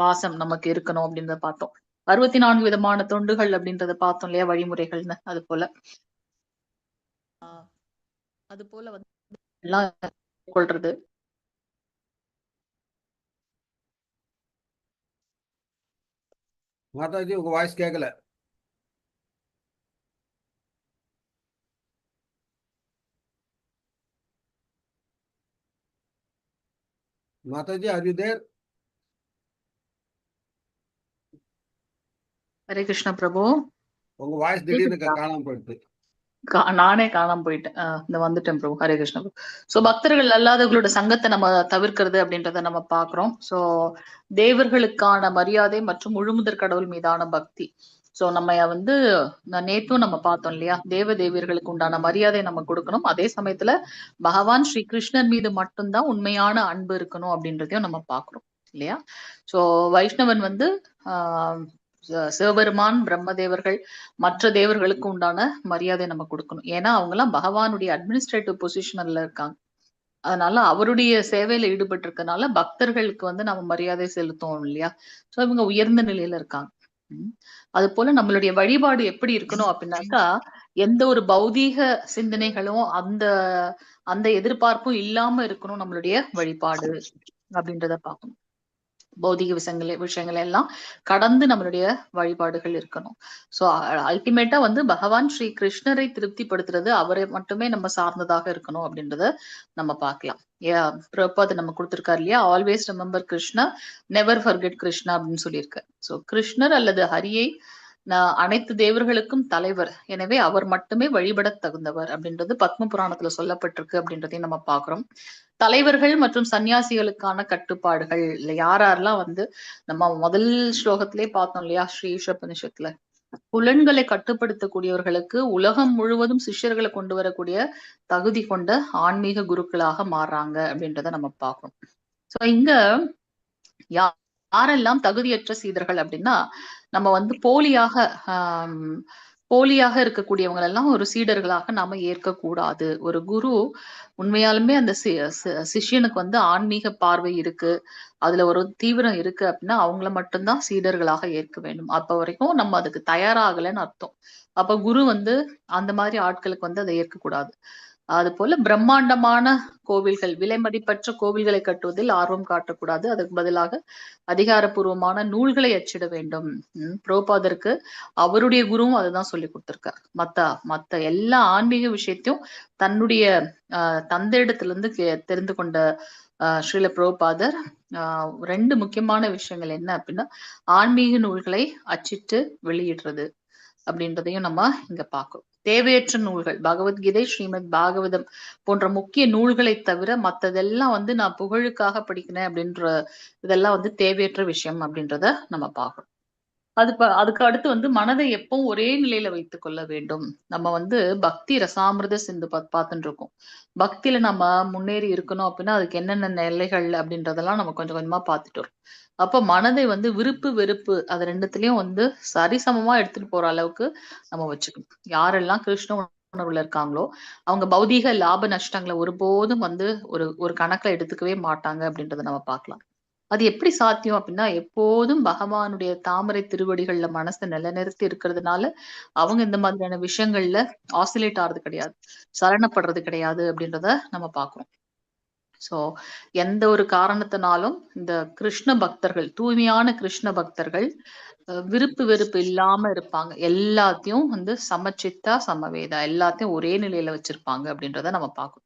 Speaker 2: வாசம் நமக்கு இருக்கணும் அப்படின்றத பார்த்தோம். 64 விதமான தொண்டுகள் அப்படின்றத பார்த்தோம் இல்லையா, வழிமுறைகள்னு. அது போல வந்து எல்லாம் கொள்றது.
Speaker 1: மாதாஜி உங்க வாய்ஸ் கேட்கல. Mataji, are you there?
Speaker 2: Hare Krishna பிரபு.
Speaker 1: உங்க வாய்ஸ் திடீர்னு காணாம போயிடுது.
Speaker 2: நானே காணாம போயிட்டேன். இந்த வந்துட்டேன் பிரபு. ஹரே கிருஷ்ணா பிரபு. சோ பக்தர்கள் அல்லாதவர்களோட சங்கத்தை நம்ம தவிர்க்கிறது அப்படின்றத நம்ம பாக்குறோம். சோ தேவர்களுக்கான மரியாதை மற்றும் முழுமுதற் கடவுள் மீதான பக்தி. சோ நம்ம வந்து நேத்தும் நம்ம பார்த்தோம் இல்லையா, தேவ தேவியர்களுக்கு உண்டான மரியாதை நம்ம கொடுக்கணும். அதே சமயத்துல பகவான் ஸ்ரீ கிருஷ்ணர் மீது மட்டும்தான் உண்மையான அன்பு இருக்கணும் அப்படின்றதையும் நம்ம பாக்குறோம் இல்லையா. சோ வைஷ்ணவன் வந்து ஆஹ் சிவபெருமான், பிரம்மதேவர்கள், மற்ற தேவர்களுக்கு உண்டான மரியாதை நம்ம கொடுக்கணும். ஏன்னா அவங்க எல்லாம் பகவானுடைய அட்மினிஸ்ட்ரேட்டிவ் பொசிஷன்ல இருக்காங்க. அதனால அவருடைய சேவையில ஈடுபட்டு இருக்கனால பக்தர்களுக்கு வந்து நம்ம மரியாதை செலுத்தோம் இல்லையா. சோ இவங்க உயர்ந்த நிலையில இருக்காங்க. உம் அது போல நம்மளுடைய வழிபாடு எப்படி இருக்கணும் அப்படின்னாக்கா, எந்த ஒரு பௌதீக சிந்தனைகளும் அந்த அந்த எதிர்பார்ப்பும் இல்லாம இருக்கணும் நம்மளுடைய வழிபாடு அப்படின்றத பார்க்கணும். பௌதிக விஷயங்களை எல்லாம் கடந்து நம்மளுடைய வழிபாடுகள் இருக்கணும். சோ அல்டிமேட்டா வந்து பகவான் ஸ்ரீ கிருஷ்ணரை திருப்திப்படுத்துறது, அவரை மட்டுமே நம்ம சார்ந்ததாக இருக்கணும் அப்படின்றத நம்ம பார்க்கலாம். பிரபாத் நம்ம கொடுத்திருக்காரு இல்லையா, always remember Krishna, never forget Krishna அப்படின்னு சொல்லியிருக்க. சோ கிருஷ்ணர் அல்லது ஹரியை அனைத்து தேவர்களுக்கும் தலைவர், எனவே அவர் மட்டுமே வழிபட தகுந்தவர் அப்படின்றது பத்ம புராணத்துல சொல்லப்பட்டிருக்கு அப்படின்றதையும் நம்ம பாக்குறோம். தலைவர்கள் மற்றும் சன்னியாசிகளுக்கான கட்டுப்பாடுகள் இல்ல யாரெல்லாம் வந்து நம்ம முதல் ஸ்லோகத்திலே பார்த்தோம் இல்லையா, ஸ்ரீ ஈஷோபனிஷத்துல புலன்களை கட்டுப்படுத்தக்கூடியவர்களுக்கு உலகம் முழுவதும் சிஷ்யர்களை கொண்டு வரக்கூடிய தகுதி கொண்ட ஆன்மீக குருக்களாக மாறுறாங்க அப்படின்றத நம்ம பார்க்கணும். சோ இங்க யாரெல்லாம் தகுதியற்ற சீடர்கள் அப்படின்னா, நம்ம வந்து போலியாக இருக்கக்கூடியவங்க எல்லாம் ஒரு சீடர்களாக நாம ஏற்கக்கூடாது. ஒரு குரு உண்மையாலுமே அந்த சிஷ்யனுக்கு வந்து ஆன்மீக பார்வை இருக்கு, அதுல ஒரு தீவிரம் இருக்கு அப்படின்னா அவங்கள மட்டும்தான் சீடர்களாக ஏற்க வேண்டும். அப்ப வரைக்கும் நம்ம அதுக்கு தயாராகலைன்னு அர்த்தம். அப்ப குரு வந்து அந்த மாதிரி ஆட்களுக்கு வந்து அதை ஏற்கக்கூடாது. அது போல பிரம்மாண்டமான கோவில்கள், விலை மதிப்பற்ற கோவில்களை கட்டுவதில் ஆர்வம் காட்டக்கூடாது. அதுக்கு பதிலாக அதிகாரப்பூர்வமான நூல்களை அச்சிட வேண்டும். புரோபாதருக்கு அவருடைய குருவும் அதுதான் சொல்லி கொடுத்திருக்கார். மத்த எல்லா ஆன்மீக விஷயத்தையும் தன்னுடைய தந்தையிடத்திலிருந்து தெரிந்து கொண்ட ஸ்ரீல புரோபாதர் ரெண்டு முக்கியமான விஷயங்கள் என்ன அப்படின்னா, ஆன்மீக நூல்களை அச்சிட்டு வெளியிடுறது அப்படின்றதையும் நம்ம இங்க பார்க்கிறோம். தேவையற்ற நூல்கள், பகவத்கீதை, ஸ்ரீமத் பாகவதம் போன்ற முக்கிய நூல்களை தவிர மத்ததெல்லாம் வந்து நான் புகழுக்காக படிக்கிறேன் அப்படின்ற இதெல்லாம் வந்து தேவையற்ற விஷயம் அப்படின்றத நம்ம பார்க்கணும். அதுக்கு அடுத்து வந்து மனதை எப்பவும் ஒரே நிலையில வைத்துக் கொள்ள வேண்டும். நம்ம வந்து பக்தி ரசாமிர்த சிந்து பார்த்துட்டு இருக்கோம். பக்தியில நம்ம முன்னேறி இருக்கணும் அப்படின்னா அதுக்கு என்னென்ன நிலைகள் அப்படின்றதெல்லாம் நம்ம கொஞ்சம் கொஞ்சமா பார்த்துட்டு வரோம். அப்போ மனதை வந்து விருப்பு வெறுப்பு அது ரெண்டுத்திலயும் வந்து சரிசமமா எடுத்துட்டு போற அளவுக்கு நம்ம வச்சுக்கணும். யாரெல்லாம் கிருஷ்ண உணர்வுல இருக்காங்களோ அவங்க பௌதீக லாப நஷ்டங்களை ஒருபோதும் வந்து ஒரு கணக்குல எடுத்துக்கவே மாட்டாங்க அப்படின்றத நம்ம பார்க்கலாம். அது எப்படி சாத்தியம் அப்படின்னா, எப்போதும் பகவானுடைய தாமரை திருவடிகள்ல மனசை நிலைநிறுத்தி இருக்கிறதுனால அவங்க இந்த மாதிரியான விஷயங்கள்ல ஆசிலேட் ஆறது கிடையாது, சலனப்படுறது கிடையாது அப்படின்றத நம்ம பார்க்கிறோம். சோ எந்த ஒரு காரணத்தினாலும் இந்த கிருஷ்ண பக்தர்கள், தூய்மையான கிருஷ்ண பக்தர்கள் விருப்பு வெறுப்பு இல்லாம இருப்பாங்க. எல்லாத்தையும் வந்து சமச்சித்தா சமவேதா, எல்லாத்தையும் ஒரே நிலையில வச்சிருப்பாங்க அப்படின்றத நம்ம பார்க்கணும்.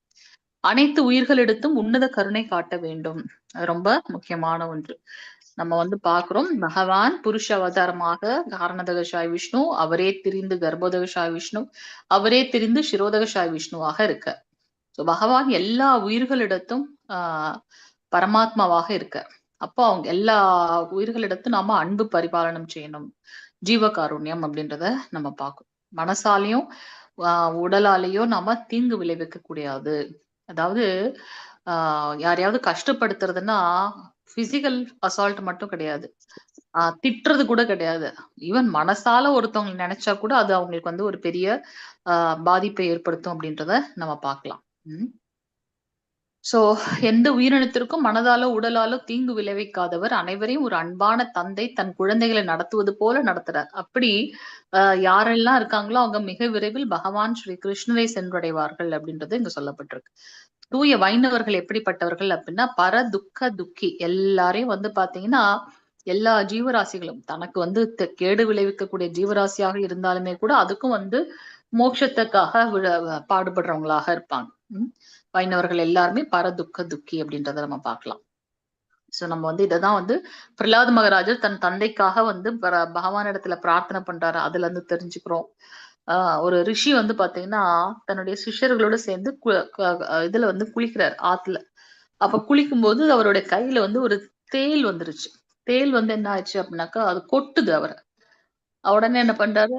Speaker 2: அனைத்து உயிர்களிடத்தும் உன்னத கருணை காட்ட வேண்டும். அது ரொம்ப முக்கியமான ஒன்று. நம்ம வந்து பார்க்கிறோம், பகவான் புருஷ அவதாரமாக காரணதகசாய் விஷ்ணு, அவரே திரிந்து கர்ப்போதகசாய் விஷ்ணு, அவரே திரிந்து சிரோதகசாய் விஷ்ணுவாக இருக்க. சோ பகவான் எல்லா உயிர்களிடத்தும் பரமாத்மாவாக இருக்க. அப்போ அவங்க எல்லா உயிர்களிடத்தும் நாம அன்பு பரிபாலனம் செய்யணும், ஜீவகாருண்யம் அப்படின்றத நம்ம பார்க்கணும். மனசாலையும் உடலாலேயோ நாம தீங்கு விளைவிக்க கூடாது. அதாவது யாரையாவது கஷ்டப்படுத்துறதுன்னா பிசிக்கல் அசால்ட் மட்டும் கிடையாது, திட்டுறது கூட கிடையாது. ஈவன் மனசால ஒருத்தவங்க நினைச்சா கூட அது அவங்களுக்கு வந்து ஒரு பெரிய பாதிப்பை ஏற்படுத்தும் அப்படின்றத நம்ம பார்க்கலாம். சோ எந்த உயிரினத்திற்கும் மனதாலோ உடலாலோ தீங்கு விளைவிக்காதவர், அனைவரையும் ஒரு அன்பான தந்தை தன் குழந்தைகளை நடத்துவது போல நடத்துறார். அப்படி யாரெல்லாம் இருக்காங்களோ அவங்க மிக விரைவில் பகவான் ஸ்ரீ கிருஷ்ணரை சென்றடைவார்கள் அப்படின்றது இங்க சொல்லப்பட்டிருக்கு. தூய வைணவர்கள் எப்படிப்பட்டவர்கள் அப்படின்னா, பர துக்க துக்கி எல்லாரையும் வந்து பாத்தீங்கன்னா எல்லா ஜீவராசிகளும் தனக்கு வந்து கேடு விளைவிக்கக்கூடிய ஜீவராசியாக இருந்தாலுமே கூட அதுக்கும் வந்து மோட்சத்துக்காக பாடுபடுறவங்களாக இருப்பாங்க. வைணவர்கள் எல்லாருமே பரதுக்க துக்கி அப்படின்றத நம்ம பார்க்கலாம். சோ நம்ம வந்து இததான் வந்து பிரகலாத் மகாராஜர் தன் தந்தைக்காக வந்து பகவான் இடத்துல பிரார்த்தனை பண்றாரு, அதுல இருந்து தெரிஞ்சுக்கிறோம். ஒரு ரிஷி வந்து பாத்தீங்கன்னா தன்னுடைய சிஷ்யர்களோட சேர்ந்து இதுல வந்து குளிக்கிறார் ஆத்துல. அப்ப குளிக்கும் போது அவருடைய கையில வந்து ஒரு தேல் வந்துருச்சு. தேல் வந்து என்ன ஆச்சு அப்படின்னாக்கா அது கொட்டுது அவரை. உடனே என்ன பண்றாரு,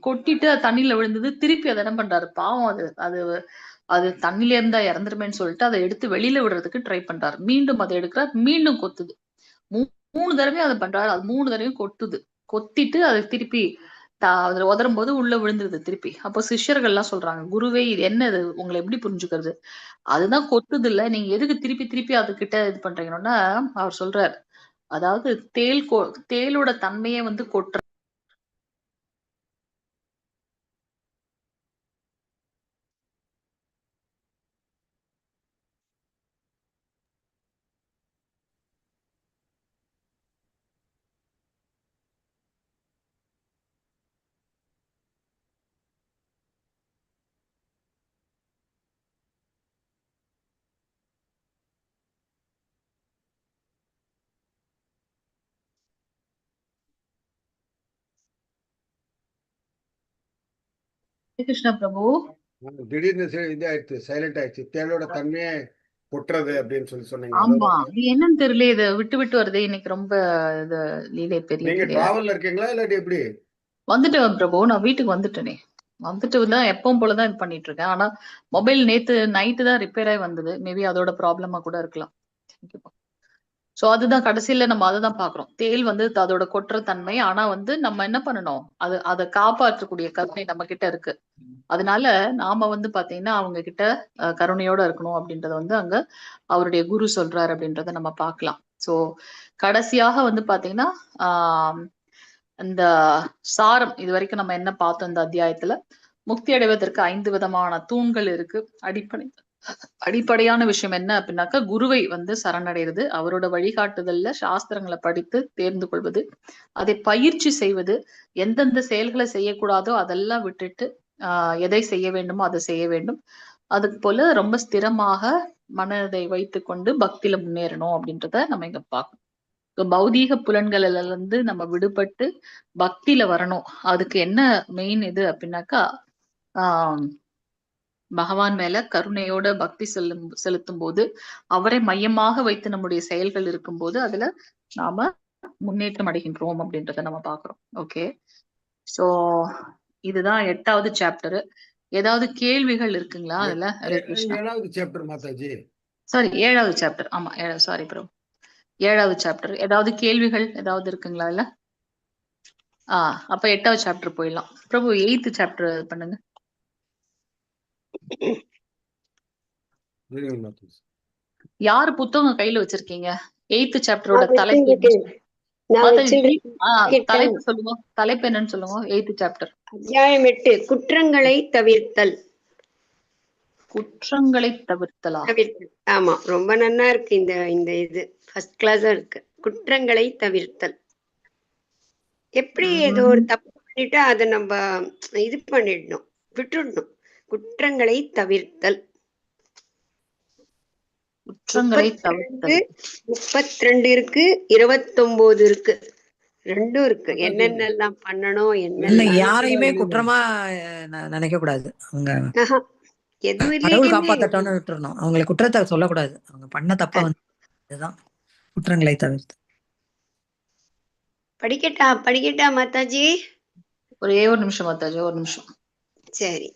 Speaker 2: கொட்டிட்டு அது தண்ணியில விழுந்தது. திருப்பி அதை என்ன பண்றாரு, பாவம் அது அது அது தண்ணியில இருந்தா இறந்துருமேன்னு சொல்லிட்டு அதை எடுத்து வெளியில விடுறதுக்கு ட்ரை பண்றாரு. மீண்டும் அதை எடுக்கிறார், மீண்டும் கொத்துது. 3 தடவையும் அதை பண்றாரு. அது 3 தடவையும் கொட்டுது. கொத்திட்டு அது திருப்பி அதுல உதறும் போது உள்ள விழுந்துருது திருப்பி. அப்போ சிஷ்யர்கள் எல்லாம் சொல்றாங்க, குருவே இது என்னது, உங்களை எப்படி புரிஞ்சுக்கிறது? அதுதான் கொத்துது இல்ல, நீங்க எதுக்கு திருப்பி திருப்பி அது கிட்ட இது பண்றீங்கன்னா, அவர் சொல்றாரு, அதாவது தேளோட தன்மையை வந்து கொட்டுற கிருஷ்ண பிரபு.
Speaker 1: திடீர்னு இதாயிடுச்சு, சைலண்ட் ஆயிடுச்சு. தேளோட தன்மையே கொட்டுறது அப்படின்னு சொன்னீங்க.
Speaker 2: ஆமா, இது என்னன்னு தெரியல, இத விட்டு விட்டு வருது இன்னைக்கு. ரொம்ப இது லீலை பெரிய
Speaker 1: நீங்க
Speaker 2: லீலையா
Speaker 1: டிராவல்ல இருக்கீங்களா இல்லாட்டி எப்படி?
Speaker 2: வந்துட்டேன் பிரபு, நான் வீட்டுக்கு வந்துட்டேனே. வந்துட்டு தான் எப்பவும் போலதான் இது பண்ணிட்டு இருக்கேன். ஆனா மொபைல் நேத்து நைட்டு தான் ரிப்பேர் ஆகி வந்தது. மேபி அதோட ப்ராப்ளமா கூட இருக்கலாம். சோ அதுதான் கடைசியில நம்ம அததான் பாக்குறோம். தேள் வந்து அதோட கொற்ற தன்மை. ஆனா வந்து நம்ம என்ன பண்ணணும், அதை காப்பாற்றக்கூடிய கருணை நம்ம கிட்ட இருக்கு. அதனால நாம வந்து பாத்தீங்கன்னா அவங்க கிட்ட கருணையோட இருக்கணும் அப்படின்றத வந்து அங்க அவருடைய குரு சொல்றாரு அப்படின்றத நம்ம பார்க்கலாம். சோ கடைசியாக வந்து பாத்தீங்கன்னா ஆஹ் இந்த சாரம் இது வரைக்கும் நம்ம என்ன பார்த்தோம் இந்த அத்தியாயத்துல, முக்தி அடைவதற்கு 5 விதமான தூண்கள் இருக்கு. அடிப்படையான விஷயம் என்ன அப்படின்னாக்கா, குருவை வந்து சரணடைறது, அவரோட வழிகாட்டுதல்ல சாஸ்திரங்களை படித்து தேர்ந்து கொள்வது, அதை பயிற்சி செய்வது, எந்தெந்த செயல்களை செய்யக்கூடாதோ அதெல்லாம் விட்டுட்டு எதை செய்ய வேண்டுமோ அதை செய்ய வேண்டும். அதுக்கு போல ரொம்ப ஸ்திரமாக மனதை வைத்துக்கொண்டு பக்தியில முன்னேறணும் அப்படின்றத நம்ம இங்க பார்க்கணும். பௌதீக புலன்கள்ல இருந்து நம்ம விடுபட்டு பக்தியில வரணும். அதுக்கு என்ன மெயின் இது அப்படின்னாக்கா, ஆஹ் பகவான் மேல கருணையோட பக்தி செலுத்தும் போது, அவரை மையமாக வைத்து நம்முடைய செயல்கள் இருக்கும்போது அதுல நாம முன்னேற்றம் அடைகின்றோம் அப்படின்றத நம்ம பாக்குறோம். ஓகே, சோ இதுதான் 8வது சாப்டர். ஏதாவது கேள்விகள் இருக்குங்களா அதுல? ஹரே கிருஷ்ணா.
Speaker 1: 7வது சாப்டர் மாதாஜி.
Speaker 2: சாரி, 7வது சாப்டர். ஆமா, சாரி பிரபு, 7வது சாப்டர். ஏதாவது கேள்விகள் ஏதாவது இருக்குங்களா இல்ல? அப்ப 8வது சாப்டர் போயிடலாம். பிரபு 8th சாப்டர் பண்ணுங்க. யாரு புத்தகம் கையில வச்சிருக்கீங்க? 8th சாப்டரோட தலைப்பு தலைப்பு சொல்லுங்க. தலைப்பு என்னன்னு சொல்லுங்க. 8th சாப்டர்
Speaker 3: அத்தியாயம் 8, குற்றங்களை தவிர்த்தல்.
Speaker 2: குற்றங்களை தவிர்த்தலா?
Speaker 3: ஆமா, ரொம்ப நன்னா இருக்கு. இந்த இது ஃபர்ஸ்ட் கிளாஸா இருக்கு. குற்றங்களை தவிர்த்தல். எப்படி ஏதோ ஒரு தப்பு பண்ணிட்டா அதை நம்ம இது பண்ணிடணும், விட்டுடணும். குற்றங்களை தவிர்த்தல்.
Speaker 2: குற்றங்களை தவிர்த்தல்
Speaker 3: 32 இருக்கு, 29 இருக்கு, ரெண்டும் இருக்கு. என்னென்னலாம் பண்ணணும், என்ன
Speaker 5: யாரையுமே குற்றமா நினைக்க கூடாது. அவங்க
Speaker 3: எதுவும்
Speaker 5: கடவுள் காப்பாத்தட்டோன்னு விட்டுறணும். அவங்களை குற்றத்தை சொல்லக்கூடாது. அவங்க பண்ண தப்ப வந்து இதுதான் குற்றங்களை தவிர்த்து.
Speaker 3: படிக்கட்டா மாதாஜி?
Speaker 2: ஒரே ஒரு நிமிஷம் மாதாஜி, ஒரு நிமிஷம்.
Speaker 3: சரி,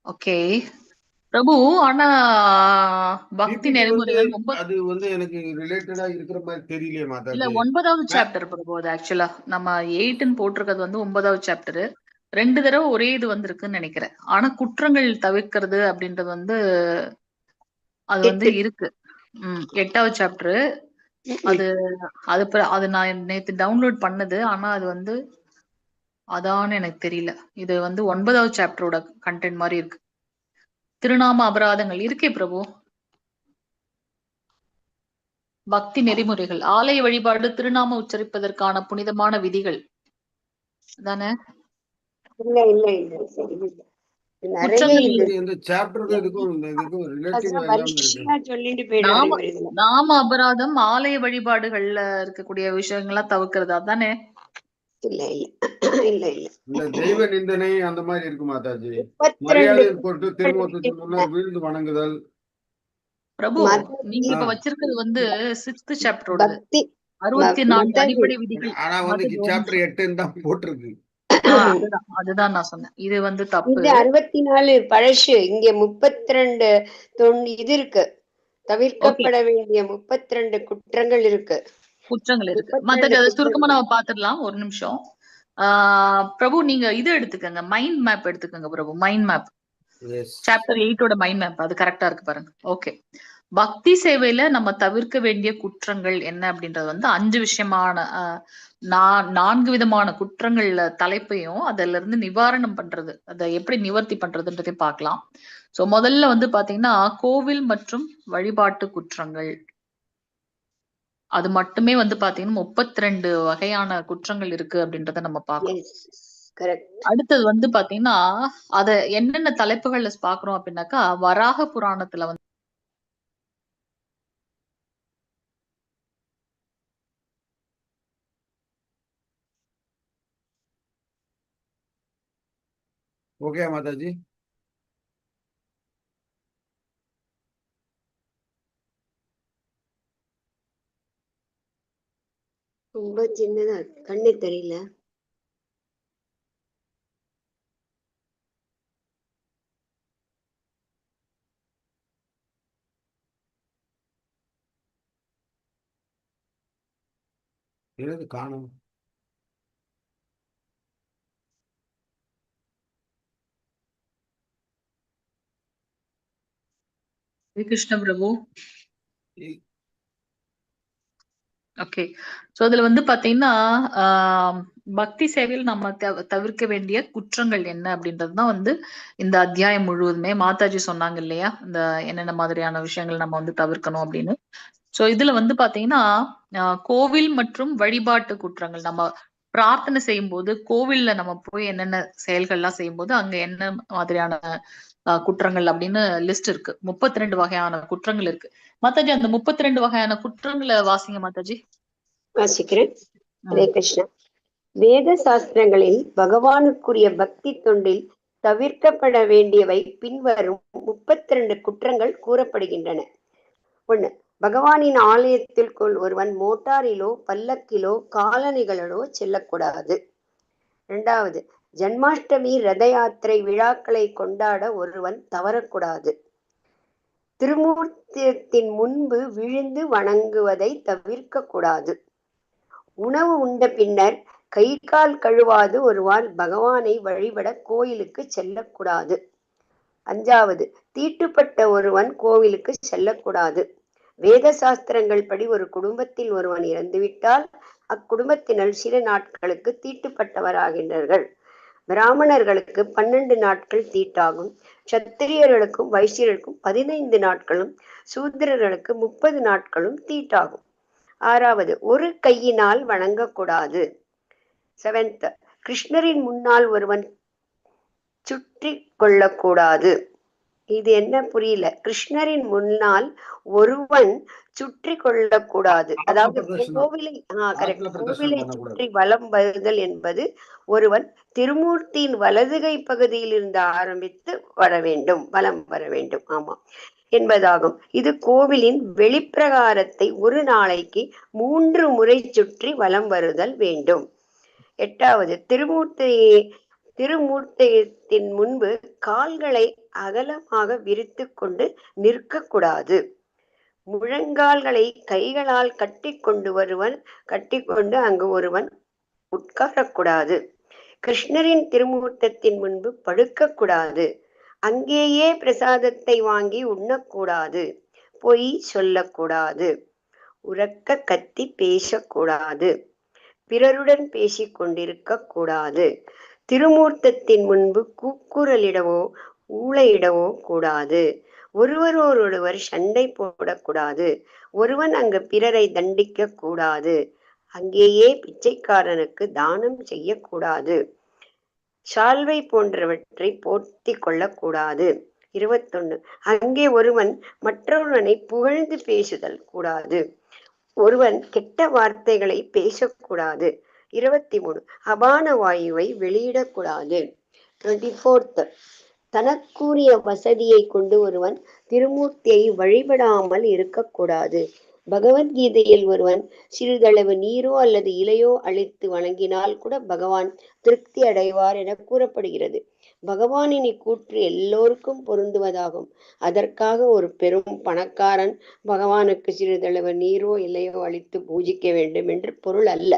Speaker 2: ஓகே பிரபு. ஆனா பக்தி நெறிமுறைகள்
Speaker 1: அது வந்து எனக்கு ரிலேட்டடா இருக்கிற மாதிரி தெரியலையே மாதாஜி.
Speaker 2: இல்ல, 9வது சாப்டர் பிரபு. அது ஆக்சுவலா நம்ம 8ன்னு போட்டிருக்கிறது வந்து 9வது சாப்டர். 2 தடவை ஒரே இது வந்திருக்குன்னு நினைக்கிறேன். ஆனா குற்றங்கள் தவிர்க்கிறது அப்படின்றது வந்து அது வந்து இருக்கு. 8வது சாப்டர். அது நான் நேத்து டவுன்லோட் பண்ணது. ஆனா அது வந்து அதான்னு எனக்கு தெரியல. இது வந்து 9வது சாப்டரோட கண்டென்ட் மாதிரி இருக்கு. திருநாம அபராதங்கள் இருக்கே பிரபு. பக்தி நெறிமுறைகள், ஆலய வழிபாடு, திருநாம உச்சரிப்பதற்கான புனிதமான விதிகள் தானே?
Speaker 3: இல்ல இல்ல இல்ல,
Speaker 2: நாம அபராதம், ஆலய வழிபாடுகள்ல இருக்கக்கூடிய விஷயங்கள்லாம் தவிர்க்கிறது அதானே?
Speaker 3: இல்ல இல்ல இல்ல
Speaker 1: இல்ல, தெய்வ நிந்தனை அந்த மாதிரி இருக்கு மாதாஜி. மரியாதை போட்டு திருமணத்துக்கு முன்னர் வீழ்ந்து வணங்குதல்.
Speaker 2: பிரபு, நீங்க இப்ப வச்சிருக்கிறது வந்து 6th சாப்டரோட. 64 அடிப்படை விதிகள்.
Speaker 1: ஆனா வந்து
Speaker 2: மாதாஜி ஒரு
Speaker 1: சாப்டர்
Speaker 2: நிமிஷம்.
Speaker 1: 8 தான் போட்டிருக்கு.
Speaker 2: அதுதான் நான் சொன்னேன். இது வந்து தப்பு.
Speaker 3: இது 64 பழசு. இங்க 32 இது இருக்கு. தவிர்க்கப்பட வேண்டிய 32 குற்றங்கள் இருக்கு.
Speaker 2: குற்றங்கள் இருக்கு.
Speaker 3: 32
Speaker 2: மாதாஜி அதை சுருக்கமா
Speaker 3: குற்றங்கள்.
Speaker 2: நம்ம பாத்துடலாம். ஒரு நிமிஷம். பிரபு நீங்க இது எடுத்துக்கங்க, மைண்ட் மேப் எடுத்துக்கங்க பிரபு. மைண்ட் மேப் சாப்டர் 8ஓட மைண்ட் மேப், அது கரெக்டா இருக்கு பாருங்க. ஓகே, பக்தி சேவையில நம்ம தவிர்க்க வேண்டிய குற்றங்கள் என்ன அப்படின்றது வந்து 5 விஷயமான 4 விதமான குற்றங்கள்ல தலைப்பையும் அதுல இருந்து நிவாரணம் பண்றது, அதை எப்படி நிவர்த்தி பண்றதுன்றதையும் பார்க்கலாம். சோ முதல்ல வந்து பாத்தீங்கன்னா கோவில் மற்றும் வழிபாட்டு குற்றங்கள், அது மட்டுமே வந்து பாத்தீங்கன்னா 32 வகையான குற்றங்கள் இருக்கு அப்படின்றத நம்ம பார்க்கணும். அடுத்தது வந்து பாத்தீங்கன்னா அத என்னென்ன தலைப்புகள்ல பாக்குறோம் அப்படின்னாக்கா, வராக புராணத்துல வந்து
Speaker 1: ஓகே மாதாஜி.
Speaker 3: ரொம்ப சின்னதா கண்ணே தெரியல.
Speaker 1: என்னது காணும்?
Speaker 2: கிருஷ்ண பிரபு. ஓகே, சோ அதுல வந்து பாத்தீங்கன்னா பக்தி சேவையில் நம்ம தவிர்க்க வேண்டிய குற்றங்கள் என்ன அப்படின்றதுதான் வந்து இந்த அத்தியாயம் முழுவதுமே. மாதாஜி சொன்னாங்க இல்லையா, இந்த என்னென்ன மாதிரியான விஷயங்கள் நம்ம வந்து தவிர்க்கணும் அப்படின்னு. சோ இதுல வந்து பாத்தீங்கன்னா கோவில் மற்றும் வழிபாட்டு குற்றங்கள், நம்ம பிரார்த்தனை செய்யும் போது கோவில்ல நம்ம போய் என்னென்ன செயல்கள்லாம் செய்யும் போது அங்க என்ன மாதிரியான குற்றங்கள் அப்படின்னு லிஸ்ட் இருக்கு. 32 வகையான குற்றங்கள் இருக்கு. மாதாஜி அந்த 32 வகையான குற்றங்களை வாசிங்க மாதாஜி.
Speaker 3: வாசிக்கிறேன். ஹரே கிருஷ்ணா. வேத சாஸ்திரங்களில் பகவானுக்குரிய பக்தி தொண்டில் தவிர்க்கப்பட வேண்டியவை பின்வரும் 32 குற்றங்கள் கூறப்படுகின்றன. 1. பகவானின் ஆலயத்திற்குள் ஒருவன் மோட்டாரிலோ பல்லக்கிலோ காலணிகளோ செல்லக்கூடாது. 2. ஜன்மாஷ்டமி ரத யாத்திரை விழாக்களை கொண்டாட ஒருவன் தவறக்கூடாது. திருமூர்த்தியின் முன்பு விழுந்து வணங்குவதை தவிர்க்க கூடாது. உணவு உண்ட பின்னர் கை கால் கழுவாது ஒருவாள் பகவானை வழிபட கோயிலுக்கு செல்லக்கூடாது. 5. தீட்டுப்பட்ட ஒருவன் கோவிலுக்கு செல்லக்கூடாது. வேத சாஸ்திரங்கள் படி ஒரு குடும்பத்தில் ஒருவன் இறந்துவிட்டால் அக்குடும்பத்தினர் சில நாட்களுக்கு தீட்டுப்பட்டவராகின்றார்கள். பிராமணர்களுக்கு 12 நாட்கள் தீட்டாகும். சத்திரியர்களுக்கும் வைசியர்களுக்கும் 15 நாட்களும், சூத்திரர்களுக்கு 30 நாட்களும் தீட்டாகும். 6. ஒரு கையினால் வணங்கக்கூடாது. 7. கிருஷ்ணரின் முன்னால் ஒருவன் சுற்றி கொள்ளக்கூடாது. இது என்ன புரியல? கிருஷ்ணரின் முன்னால் ஒருவன் சுற்றி கொள்ளக்கூடாது. அதாவது கோவிலை கோவிலை சுற்றி வலம் வருதல் என்பது ஒருவன் திருமூர்த்தியின் வலதுகை பகுதியில் இருந்து ஆரம்பித்து வலம் வர வேண்டும். ஆமா என்பதாகும். இது கோவிலின் வெளிப்பிரகாரத்தை ஒரு நாளைக்கு 3 முறை சுற்றி வலம் வருதல் வேண்டும். 8. திருமூர்த்தியின் முன்பு கால்களை அகலமாக விரித்து கொண்டு நிற்கக்கூடாது. முழங்கால்களை கைகளால் கட்டிக்கொண்டு அங்கு ஒருவன் உட்காரக்கூடாது. கிருஷ்ணரின் திருமூர்த்தத்தின் முன்பு படுக்கக்கூடாது. அங்கேயே பிரசாதத்தை வாங்கி உண்ணக்கூடாது. பொய் சொல்லக்கூடாது. உரக்க கத்தி பேசக்கூடாது. பிறருடன் பேசிக் கொண்டிருக்க கூடாது. திருமூர்த்தத்தின் முன்பு கூக்குரலிடவோ ஊளையிடவோ கூடாது. ஒருவரோடொருவர் சண்டை போடக்கூடாது. ஒருவன் அங்கு பிறரை தண்டிக்க கூடாது. அங்கேயே பிச்சைக்காரனுக்கு தானம் செய்யக்கூடாது. சால்வை போன்றவற்றை போர்த்தி கொள்ளக்கூடாது. 21. அங்கே ஒருவன் மற்றொருவனை புகழ்ந்து பேசுதல் கூடாது. ஒருவன் கெட்ட வார்த்தைகளை பேசக்கூடாது. 23. அபான வாயுவை வெளியிடக்கூடாது. 24. தனக்குரிய வசதியை கொண்டு ஒருவன் திருமூர்த்தியை வழிபடாமல் இருக்கக்கூடாது. பகவத்கீதையில் ஒருவன் சிறிதளவு நீரோ அல்லது இலையோ அளித்து வணங்கினால் கூட பகவான் திருப்தி அடைவார் என கூறப்படுகிறது. பகவானின் இக்கூற்று எல்லோருக்கும் பொருந்துவதாகும். அதற்காக ஒரு பெரும் பணக்காரன் பகவானுக்கு சிறிதளவு நீரோ இலையோ அளித்து பூஜிக்க வேண்டும் என்று பொருள் அல்ல.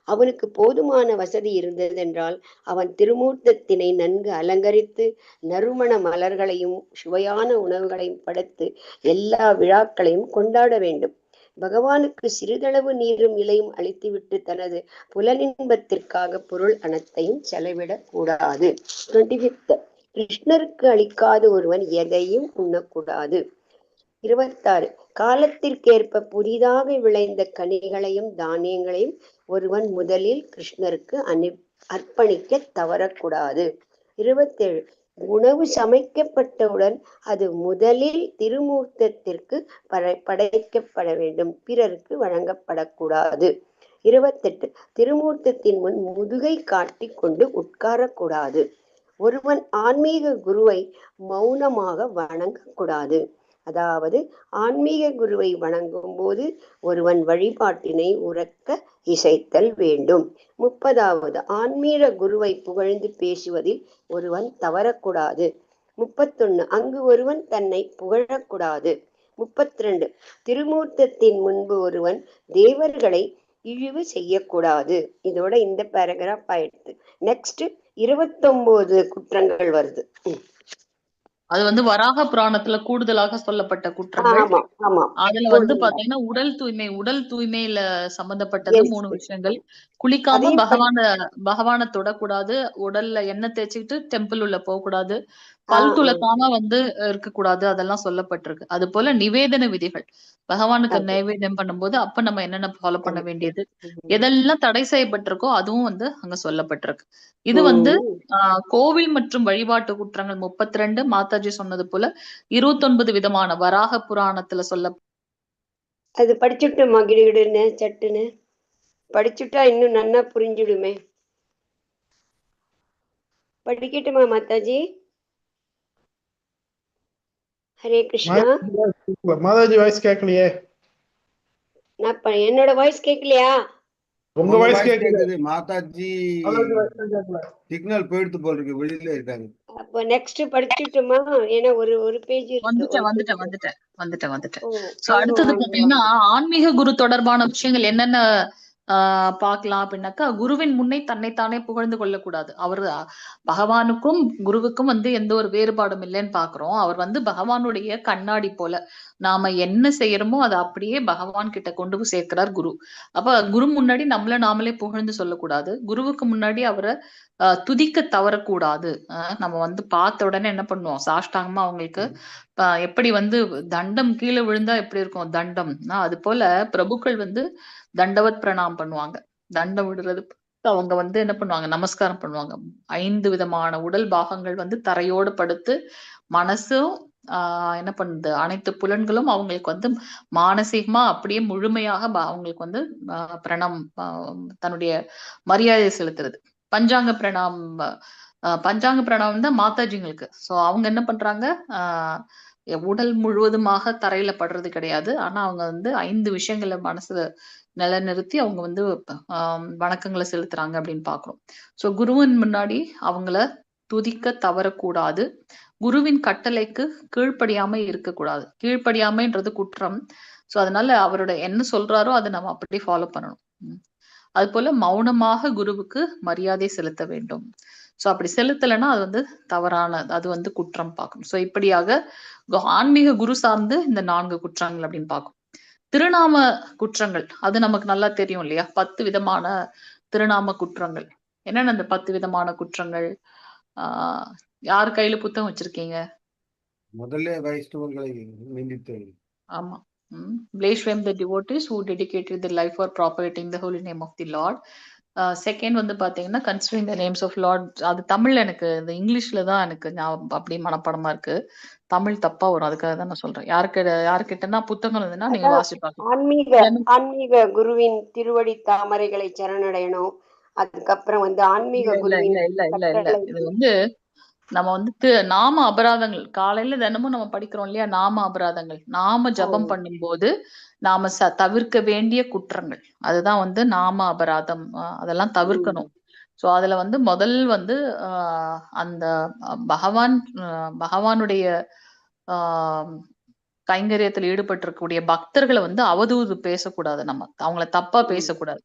Speaker 3: அவனுக்கு போதுமான வசதி இருந்ததென்றால் அவன் திருமூர்த்தத்தினை நன்கு அலங்கரித்து நறுமண மலர்களையும் சுவையான உணவுகளையும் படைத்து எல்லா விழாக்களையும் கொண்டாட வேண்டும். பகவானுக்கு சிறிதளவு நீரும் இலையும் அளித்துவிட்டு தனது புலனின்பத்திற்காக பொருள் அனைத்தையும் செலவிடக் கூடாது. 25th, கிருஷ்ணருக்கு அளிக்காத ஒருவன் எதையும் உண்ணக்கூடாது. 26, காலத்திற்கேற்ப புதிதாக விளைந்த கனிகளையும் தானியங்களையும் ஒருவன் முதலில் கிருஷ்ணருக்கு அர்ப்பணிக்க தவறக்கூடாது. 27, உணவு சமைக்கப்பட்டவுடன் அது முதலில் திருமூர்த்தத்திற்கு படைக்கப்பட வேண்டும், பிறருக்கு வழங்கப்படக்கூடாது. 28, திருமூர்த்தத்தின் முன் முதுகை காட்டி கொண்டு உட்காரக்கூடாது. ஒருவன் ஆன்மீக குருவை மௌனமாக வணங்கக்கூடாது. அதாவது ஆன்மீக குருவை வணங்கும் போது ஒருவன் வழிபாட்டினை உரக்க இசைத்தல் வேண்டும். 30வது, ஆன்மீக குருவை புகழ்ந்து பேசுவதில் ஒருவன் தவறக்கூடாது. 31, அங்கு ஒருவன் தன்னை புகழக்கூடாது. 32, திருமூர்த்தத்தின் முன்பு ஒருவன் தேவர்களை இழிவு செய்யக்கூடாது. இதோட இந்த பேராகிராஃப் ஆயிடுது. நெக்ஸ்ட் 29 குற்றங்கள் வருது.
Speaker 2: அது வந்து வராக புராணத்துல கூடுதலாக சொல்லப்பட்ட குற்றங்கள்.
Speaker 3: ஆமா ஆமா.
Speaker 2: அதுல வந்து பாத்தீங்கன்னா உடல் தூய்மையில சம்பந்தப்பட்டது 3 விஷயங்கள். குளிக்காம பகவான தொடக்கூடாது, உடல்ல எண்ணெய் தேய்ச்சிக்கிட்டு டெம்பிள் உள்ள போக கூடாது, பல் துளக்காம வந்து இருக்கக்கூடாது, அதெல்லாம் சொல்லப்பட்டிருக்கு. அது போல நிவேதன விதிகள், பகவானுக்கு நைவேத்தியம் பண்ணும்போது அப்ப நம்ம என்னென்ன ஃபாலோ பண்ண வேண்டியது, எதெல்லாம் தடை செய்யப்பட்டிருக்கோ அதுவும் வந்து அங்க சொல்லப்பட்டிருக்கு. இது வந்து கோவில் மற்றும் வழிபாட்டு குற்றங்கள் 32, மாதாஜி சொன்னது போல 29 விதமான வராக புராணத்துல சொல்ல.
Speaker 3: அது படிச்சுட்டோமா கிடுகிடுன்னு சட்டுன்னு படிச்சுட்டா இன்னும் நன்னா புரிஞ்சுடுமே. படிக்கட்டுமா மாதாஜி? ஹரே கிருஷ்ணா.
Speaker 6: மாதாஜி வாய்ஸ் கேட்கலையே.
Speaker 3: என்னோட வாய்ஸ் கேட்கலையா?
Speaker 6: உங்க வாய்ஸ் கேக்குது.
Speaker 1: மாதாஜி சிக்னல் போயிடுத்து போல இருக்கு, வெளியில இருக்காங்க.
Speaker 3: அப்ப நெக்ஸ்ட் படிச்சுட்டுமா? ஏன்னா ஒரு பேஜ்
Speaker 2: வந்துட்டேன். சோ அடுத்தது பாத்தீங்கன்னா ஆன்மீக குரு தொடர்பான விஷயங்கள் என்னென்ன பார்க்கலாம் அப்படின்னாக்கா, குருவின் முன்னே தன்னைத்தானே புகழ்ந்து கொள்ளக்கூடாது. அவர் பகவானுக்கும் குருவுக்கும் வந்து எந்த ஒரு வேறுபாடும் இல்லைன்னு பாக்குறோம். அவர் வந்து பகவானுடைய கண்ணாடி போல, நாம என்ன செய்யறோமோ அதை அப்படியே பகவான் கிட்ட கொண்டு போய் சேர்க்கிறார் குரு. அப்ப குரு முன்னாடி நம்மள நாமளே புகழ்ந்து சொல்லக்கூடாது, குருவுக்கு முன்னாடி அவரை துதிக்க தவறக்கூடாது. நம்ம வந்து பார்த்த உடனே என்ன பண்ணுவோம், சாஷ்டாங்கமா அவங்களுக்கு எப்படி வந்து தண்டம் கீழே விழுந்தா எப்படி இருக்கும் தண்டம், அது போல பிரபுக்கள் வந்து தண்டவத் பிரணாம் பண்ணுவாங்க. தண்டம் விடுறது அவங்க வந்து என்ன பண்ணுவாங்க, நமஸ்காரம் பண்ணுவாங்க. 5 விதமான உடல் பாகங்கள் வந்து தரையோடு படுத்து, மனசும் என்ன பண்ணுது, அனைத்து புலன்களும் அவங்களுக்கு வந்து மானசீகமா அப்படியே முழுமையாக அவங்களுக்கு வந்து பிரணாம், தன்னுடைய மரியாதையை செலுத்துறது. பஞ்சாங்க பிரணாம் தான் மாதாஜிங்களுக்கு. சோ அவங்க என்ன பண்றாங்க, உடல் முழுவதுமாக தரையில படுறது கிடையாது. ஆனா அவங்க வந்து 5 விஷயங்களை மனசுல நிலைநிறுத்தி அவங்க வந்து வணக்கங்களை செலுத்துறாங்க அப்படின்னு பாக்குறோம். சோ குருவின் முன்னாடி அவங்கள துதிக்க தவறக்கூடாது. குருவின் கட்டளைக்கு கீழ்ப்படியாம இருக்கக்கூடாது. கீழ்ப்படியாமைன்றது குற்றம். சோ அதனால அவரோட என்ன சொல்றாரோ அதை நம்ம அப்படியே ஃபாலோ பண்ணணும். அது போல மௌனமாக குருவுக்கு மரியாதை செலுத்த வேண்டும். சோ அப்படி செலுத்தலைன்னா அது வந்து தவறான, அது வந்து குற்றம் பார்க்கணும். சோ இப்படியாக ஆன்மீக குரு சார்ந்து இந்த 4 குற்றங்கள் அப்படின்னு பார்க்கும். திருநாம குற்றங்கள் அது நமக்கு நல்லா தெரியும் இல்லையா? 10 விதமான திருநாம குற்றங்கள். என்னென்ன அந்த 10 விதமான குற்றங்கள்? யார் கையில புத்தகம் வச்சிருக்கீங்க?
Speaker 1: முதல்ல வைஷ்ணவர்களை நிந்தித்து.
Speaker 2: ஆமா. Blaspheme the devotees who dedicated their life for propagating the holy name of the Lord. Second வந்து பாத்தீங்கன்னா considering the names of Lord. அது தமிழ்ல எனக்கு இந்த இங்கிலீஷ்ல தான் எனக்கு அப்படியே மனப்பாடமா இருக்கு. தமிழ் தப்பா வரும், அதுக்காக தான் நான் சொல்றேன். யாருக்கிட்டனா புத்தகம் இருந்ததுன்னா நீங்க வாசிச்சு பாக்கலாம்.
Speaker 3: ஆன்மீக குருவின் திருவடி தாமரைகளை சரணடையணும். அதுக்கப்புறம் வந்து ஆன்மீக குருவின்
Speaker 2: இல்ல இது வந்து நம்ம வந்து நாம அபராதங்கள் காலையில தினமும் நம்ம படிக்கிறோம் இல்லையா, நாம அபராதங்கள், நாம ஜபம் பண்ணும்போது நாம தவிர்க்க வேண்டிய குற்றங்கள், அதுதான் வந்து நாம அபராதம். அதெல்லாம் தவிர்க்கணும். சோ அதுல வந்து முதல் வந்து அந்த பகவானுடைய ஆஹ் கைங்கரியத்தில் ஈடுபட்டிருக்கக்கூடிய பக்தர்களை வந்து அவதூறு பேசக்கூடாது, நம்ம அவங்கள தப்பா பேசக்கூடாது.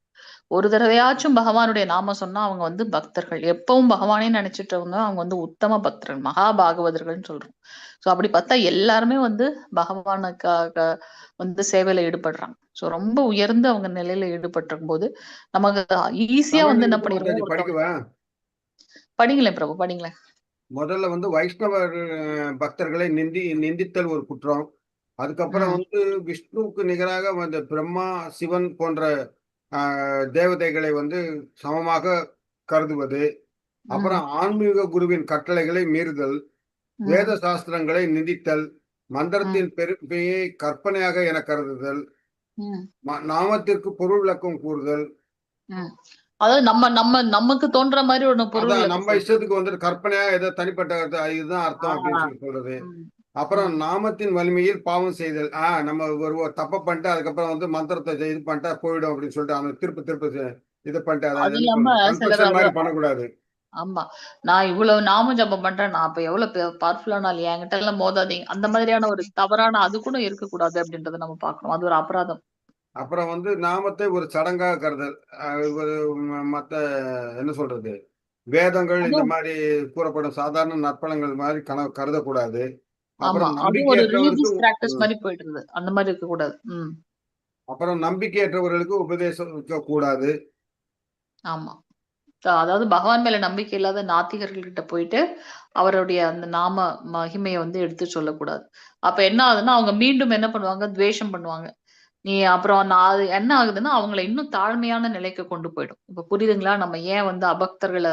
Speaker 2: ஒரு தடவையாச்சும் பகவானுடைய நாம சொன்னா அவங்க வந்து பக்தர்கள், எப்பவும் பகவானே நினைச்சிட்டவங்க அவங்க வந்து உத்தம பக்தர்கள், மகா பாகவதர்கள்னு சொல்றோம். சோ அப்படி பார்த்தா எல்லாருமே வந்து பகவானுக்காக வந்து சேவையில ஈடுபடுறாங்க. சோ ரொம்ப உயர்ந்து அவங்க நிலையில ஈடுபட்டிருக்கும் போது நமக்கு ஈஸியா
Speaker 1: தமிழ்
Speaker 2: வந்து என்ன
Speaker 1: இருக்கு
Speaker 2: பண்ணிடுவோம்,
Speaker 1: மாதாஜி, படிக்கவா?
Speaker 2: படிங்களேன் பிரபு, படிங்களேன்.
Speaker 1: முதல்ல வந்து வைஷ்ணவர் பக்தர்களை நிந்தித்தல் ஒரு குற்றம். அதுக்கப்புறம் வந்து விஷ்ணுவுக்கு நிகராக வந்து பிரம்மா, சிவன் போன்ற தேவதைகளை வந்து சமமாக கருதுவது. அப்புறம் ஆன்மீக குருவின் கட்டளைகளை மீறுதல், வேத சாஸ்திரங்களை நிந்தித்தல், மந்திரத்தின் பெருமையை கற்பனையாக என கருதுதல், நாமத்திற்கு பொருள் விளக்கம் கூறுதல்.
Speaker 2: அதாவது நமக்கு தோன்ற மாதிரி ஒரு பொருள்
Speaker 1: அதான் நம்ம இஷ்டத்துக்கு வந்துட்டு கற்பனையா ஏதோ தனிப்பட்ட இதுதான் அர்த்தம் அப்படின்னு சொல்லி சொல்றது. அப்புறம் நாமத்தின் வலிமையில் பாவம் செய்தல். நம்ம ஒரு தப்ப பண்ணிட்டு அதுக்கப்புறம் வந்து மந்திரத்தை இது பண்ணிட்டா போயிடும் அப்படின்னு சொல்லிட்டு அவங்க திருப்ப இது பண்ணிட்டு
Speaker 2: அது இல்லாம
Speaker 1: கன்ஃபெஷன் மாதிரி பண்ணக்கூடாது.
Speaker 2: ஆமா, நான் இவ்வளவு நாம ஜபம் பண்றேன், நான் அப்ப எவ்வளவு பவர்ஃபுல்லான ஆள், என்கிட்ட எல்லாம் மோதாதீங்க, அந்த மாதிரியான ஒரு தவறான அது கூட இருக்கக்கூடாது அப்படின்றத நம்ம பார்க்கணும். அது ஒரு அபராதம்.
Speaker 1: அப்புறம் வந்து நாமத்தை ஒரு சடங்காக கருதல். மத்த என்ன சொல்றது, வேதங்கள் இந்த மாதிரி கூறப்படும் சாதாரண நற்பலங்கள் மாதிரி கருதக்கூடாது.
Speaker 2: ஆமா,
Speaker 1: அப்புறம்
Speaker 2: அது ஒரு ரிலீஜியஸ்
Speaker 1: நம்பிக்கையற்றவருக்கு
Speaker 2: பிராக்டிஸ் மாதிரி போயிட்டு இருந்தது, அந்த மாதிரி இருக்க கூடாது.
Speaker 1: அப்புறம் நம்பிக்கையற்றவர்களுக்கு உபதேசம் கூடாது.
Speaker 2: ஆமா, அதாவது பகவான் மேல நம்பிக்கை இல்லாத நாத்திகர்கள் கிட்ட போயிட்டு அவருடைய அந்த நாம மகிமையை வந்து எடுத்து சொல்லக்கூடாது. அப்ப என்ன ஆகுதுன்னா அவங்க மீண்டும் என்ன பண்ணுவாங்க, துவேஷம் பண்ணுவாங்க. நீ அப்புறம் அது என்ன ஆகுதுன்னா அவங்கள இன்னும் தாழ்மையான நிலைக்கு கொண்டு போயிடும். இப்ப புரியுதுங்களா, நம்ம ஏன் வந்து அபக்தர்களை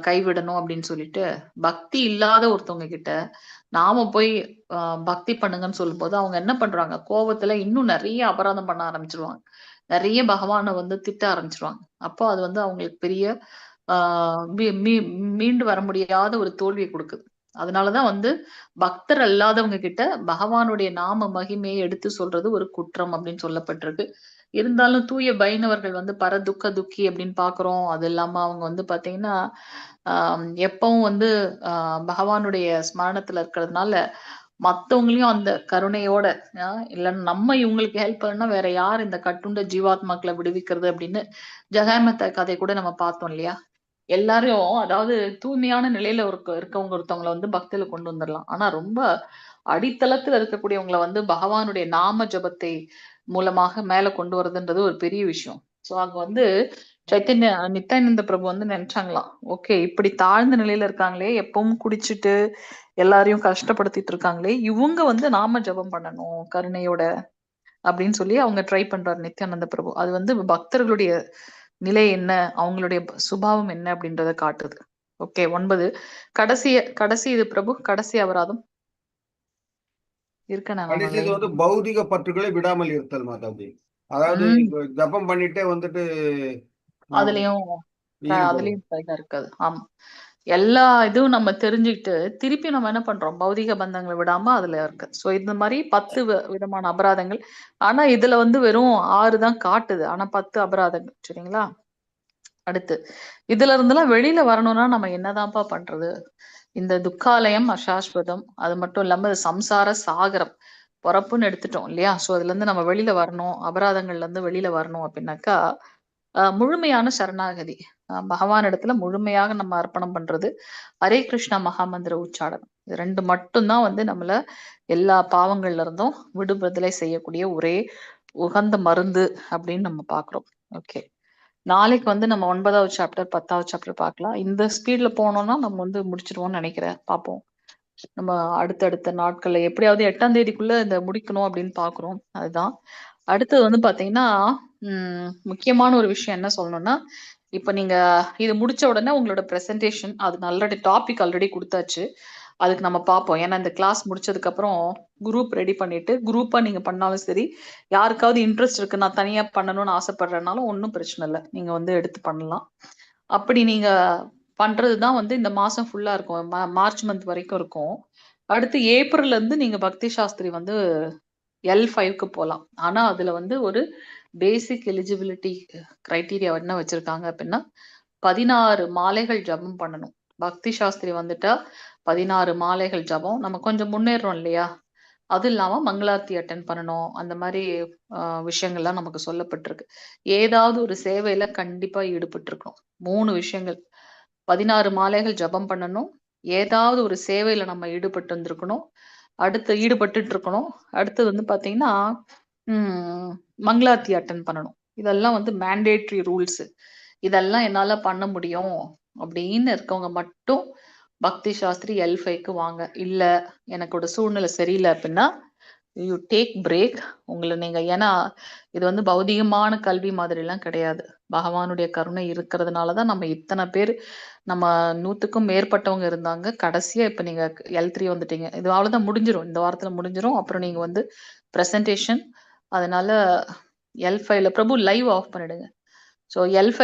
Speaker 2: கைவிடணும் அப்படின்னு சொல்லிட்டு. பக்தி இல்லாத ஒருத்தவங்க கிட்ட நாம போய் பக்தி பண்ணுங்கன்னு சொல்லும் போது அவங்க என்ன பண்றாங்க, கோபத்துல இன்னும் நிறைய அபராதம் பண்ண ஆரம்பிச்சிருவாங்க, நிறைய பகவானை வந்து திட்ட ஆரம்பிச்சிருவாங்க. அப்போ அது வந்து அவங்களுக்கு பெரிய மீண்டு வர முடியாத ஒரு தோல்வியை கொடுக்குது. அதனாலதான் வந்து பக்தர் அல்லாதவங்க கிட்ட பகவானுடைய நாம மகிமையை எடுத்து சொல்றது ஒரு குற்றம் அப்படின்னு சொல்லப்பட்டிருக்கு. இருந்தாலும் தூய பைணவர்கள் வந்து பரதுக்க துக்கி அப்படின்னு பாக்குறோம். அது இல்லாம அவங்க வந்து பாத்தீங்கன்னா எப்பவும் வந்து பகவானுடைய ஸ்மரணத்துல இருக்கிறதுனால மத்தவங்களையும் அந்த கருணையோட இல்லைன்னா நம்ம இவங்களுக்கு ஹெல்ப் பண்ணா வேற யார் இந்த கட்டுண்ட ஜீவாத்மாக்களை விடுவிக்கிறது அப்படின்னு ஜெகமத்த கதை கூட நம்ம பார்த்தோம் இல்லையா. எல்லாரையும் அதாவது தூய்மையான நிலையில இருக்கவங்க ஒருத்தவங்களை வந்து பக்தியில கொண்டு வந்துடலாம். ஆனா ரொம்ப அடித்தளத்துல இருக்கக்கூடியவங்களை வந்து பகவானுடைய நாம ஜபத்தை மூலமாக மேல கொண்டு வர்றதுன்றது ஒரு பெரிய விஷயம். சோ அங்க வந்து நித்யானந்த பிரபு வந்து நினைச்சாங்களாம், ஓகே இப்படி தாழ்ந்த நிலையில இருக்காங்களே, எப்பவும் குடிச்சிட்டு எல்லாரையும் கஷ்டப்படுத்திட்டு இருக்காங்களே, இவங்க வந்து நாம ஜபம் பண்ணணும் கருணையோட அப்படின்னு சொல்லி அவங்க ட்ரை பண்றாரு நித்யானந்த பிரபு. அது வந்து பக்தர்களுடைய நிலை என்ன, அவங்களுடைய சுபாவம் என்ன அப்படின்றத காட்டுது. ஓகே 9 கடைசி இது பிரபு, கடைசி அபராதம்
Speaker 1: கடைசி இது வந்து பௌதிக பற்றுகளை விடாமல் இருத்தல் மாதாஜி. அதாவது ஜபம் பண்ணிட்டே வந்துட்டு
Speaker 2: அதுலயும் இருக்காது. ஆமா, எல்லா இதுவும் நம்ம தெரிஞ்சுக்கிட்டு திருப்பி நம்ம என்ன பண்றோம், பௌதிக பந்தங்களை விடாம அதுல இருக்கு. சோ இந்த மாதிரி 10 விதமான அபராதங்கள். ஆனா இதுல வந்து வெறும் 6 தான் காட்டுது, ஆனா 10 அபராதங்கள். சரிங்களா, அடுத்து இதுல இருந்தெல்லாம் வெளியில வரணும்னா நம்ம என்னதான்ப்பா பண்றது. இந்த துக்காலயம் அசாஸ்வதம், அது மட்டும் இல்லாம சம்சார சாகரம் பொறப்புன்னு எடுத்துட்டோம் இல்லையா. சோ அதுல இருந்து நம்ம வெளியில வரணும், அபராதங்கள்ல இருந்து வெளியில வரணும் அப்படின்னாக்கா முழுமையான சரணாகதி, பகவான் இடத்துல முழுமையாக நம்ம அர்ப்பணம் பண்றது, ஹரே கிருஷ்ணா மகாமந்திர உச்சாடனம், இது 2 மட்டும்தான் வந்து நம்மள எல்லா பாவங்கள்ல இருந்தும் விடுபடுதலை செய்யக்கூடிய ஒரே உகந்த மருந்து அப்படின்னு நம்ம பாக்குறோம். ஓகே, நாளைக்கு வந்து நம்ம 9வது சாப்டர் 10வது சாப்டர் பார்க்கலாம். இந்த ஸ்பீட்ல போனோம்னா நம்ம வந்து முடிச்சிருவோம்னு நினைக்கிறேன். பார்ப்போம், நம்ம அடுத்தடுத்த நாட்கள்ல எப்படியாவது 8ஆம் தேதிக்குள்ள இந்த முடிக்கணும் அப்படின்னு பாக்குறோம். அதுதான் அடுத்தது வந்து பாத்தீங்கன்னா முக்கியமான ஒரு விஷயம் என்ன சொல்லணும்னா, இப்ப நீங்க இது முடிச்ச உடனே உங்களோட பிரசன்டேஷன், அது நல்ல டாபிக் ஆல்ரெடி கொடுத்தாச்சு, அதுக்கு நம்ம பார்ப்போம். ஏன்னா இந்த கிளாஸ் முடிச்சதுக்கு அப்புறம் குரூப் ரெடி பண்ணிட்டு குரூப்பா நீங்க பண்ணாலும் சரி, யாருக்காவது இன்ட்ரெஸ்ட் இருக்கு நான் தனியா பண்ணணும்னு ஆசைப்படுறதுனாலும் ஒன்றும் பிரச்சனை இல்லை, நீங்க வந்து எடுத்து பண்ணலாம். அப்படி நீங்க பண்றதுதான் வந்து இந்த மாசம் ஃபுல்லா இருக்கும். மார்ச் மந்த் வரைக்கும் இருக்கும். அடுத்து ஏப்ரல்ல இருந்து நீங்க பக்தி சாஸ்திரி வந்து L5க்கு போலாம். ஆனா அதுல வந்து ஒரு பேசிக் எலிஜிபிலிட்டி கிரைட்டீரியா என்ன வச்சிருக்காங்க அப்படின்னா 16 மாலைகள் ஜபம் பண்ணணும். பக்தி சாஸ்திரி வந்துட்டா 16 மாலைகள் ஜபம். நம்ம கொஞ்சம் முன்னேறோம் இல்லையா? அது இல்லாம மங்களார்த்தி அட்டன் பண்ணணும். அந்த மாதிரி விஷயங்கள்லாம் நமக்கு சொல்லப்பட்டிருக்கு. ஏதாவது ஒரு சேவையில கண்டிப்பா ஈடுபட்டு இருக்கணும். 3 விஷயங்கள். 16 மாலைகள் ஜபம் பண்ணணும். ஏதாவது ஒரு சேவையில நம்ம ஈடுபட்டு இருந்திருக்கணும். அடுத்து ஈடுபட்டுட்டு இருக்கணும். அடுத்து வந்து பாத்தீங்கன்னா மங்களார்த்தி அட்டன் பண்ணணும். இதெல்லாம் வந்து மேண்டேட்ரி ரூல்ஸ். இதெல்லாம் என்னால பண்ண முடியும் அப்படின்னு இருக்கவங்க மட்டும் பக்தி சாஸ்திரி L5க்கு வாங்க. இல்ல எனக்கோட சூழ்நிலை சரியில்லை அப்படின்னா யூ டேக் பிரேக். உங்களை நீங்க ஏன்னா இது வந்து பௌதிகமான கல்வி மாதிரி எல்லாம் கிடையாது. பகவானுடைய கருணை இருக்கிறதுனாலதான் நம்ம இத்தனை பேர் நம்ம 100க்கும் மேற்பட்டவங்க இருந்தாங்க. கடைசியா இப்ப நீங்க L3 வந்துட்டீங்க. இது அவ்வளவுதான், முடிஞ்சிரும். இந்த வாரத்துல முடிஞ்சிரும். அப்புறம் நீங்க வந்து பிரசன்டேஷன். அதனால L5ல பிரபு லைவ் ஆஃப் பண்ணிடுங்க. So L5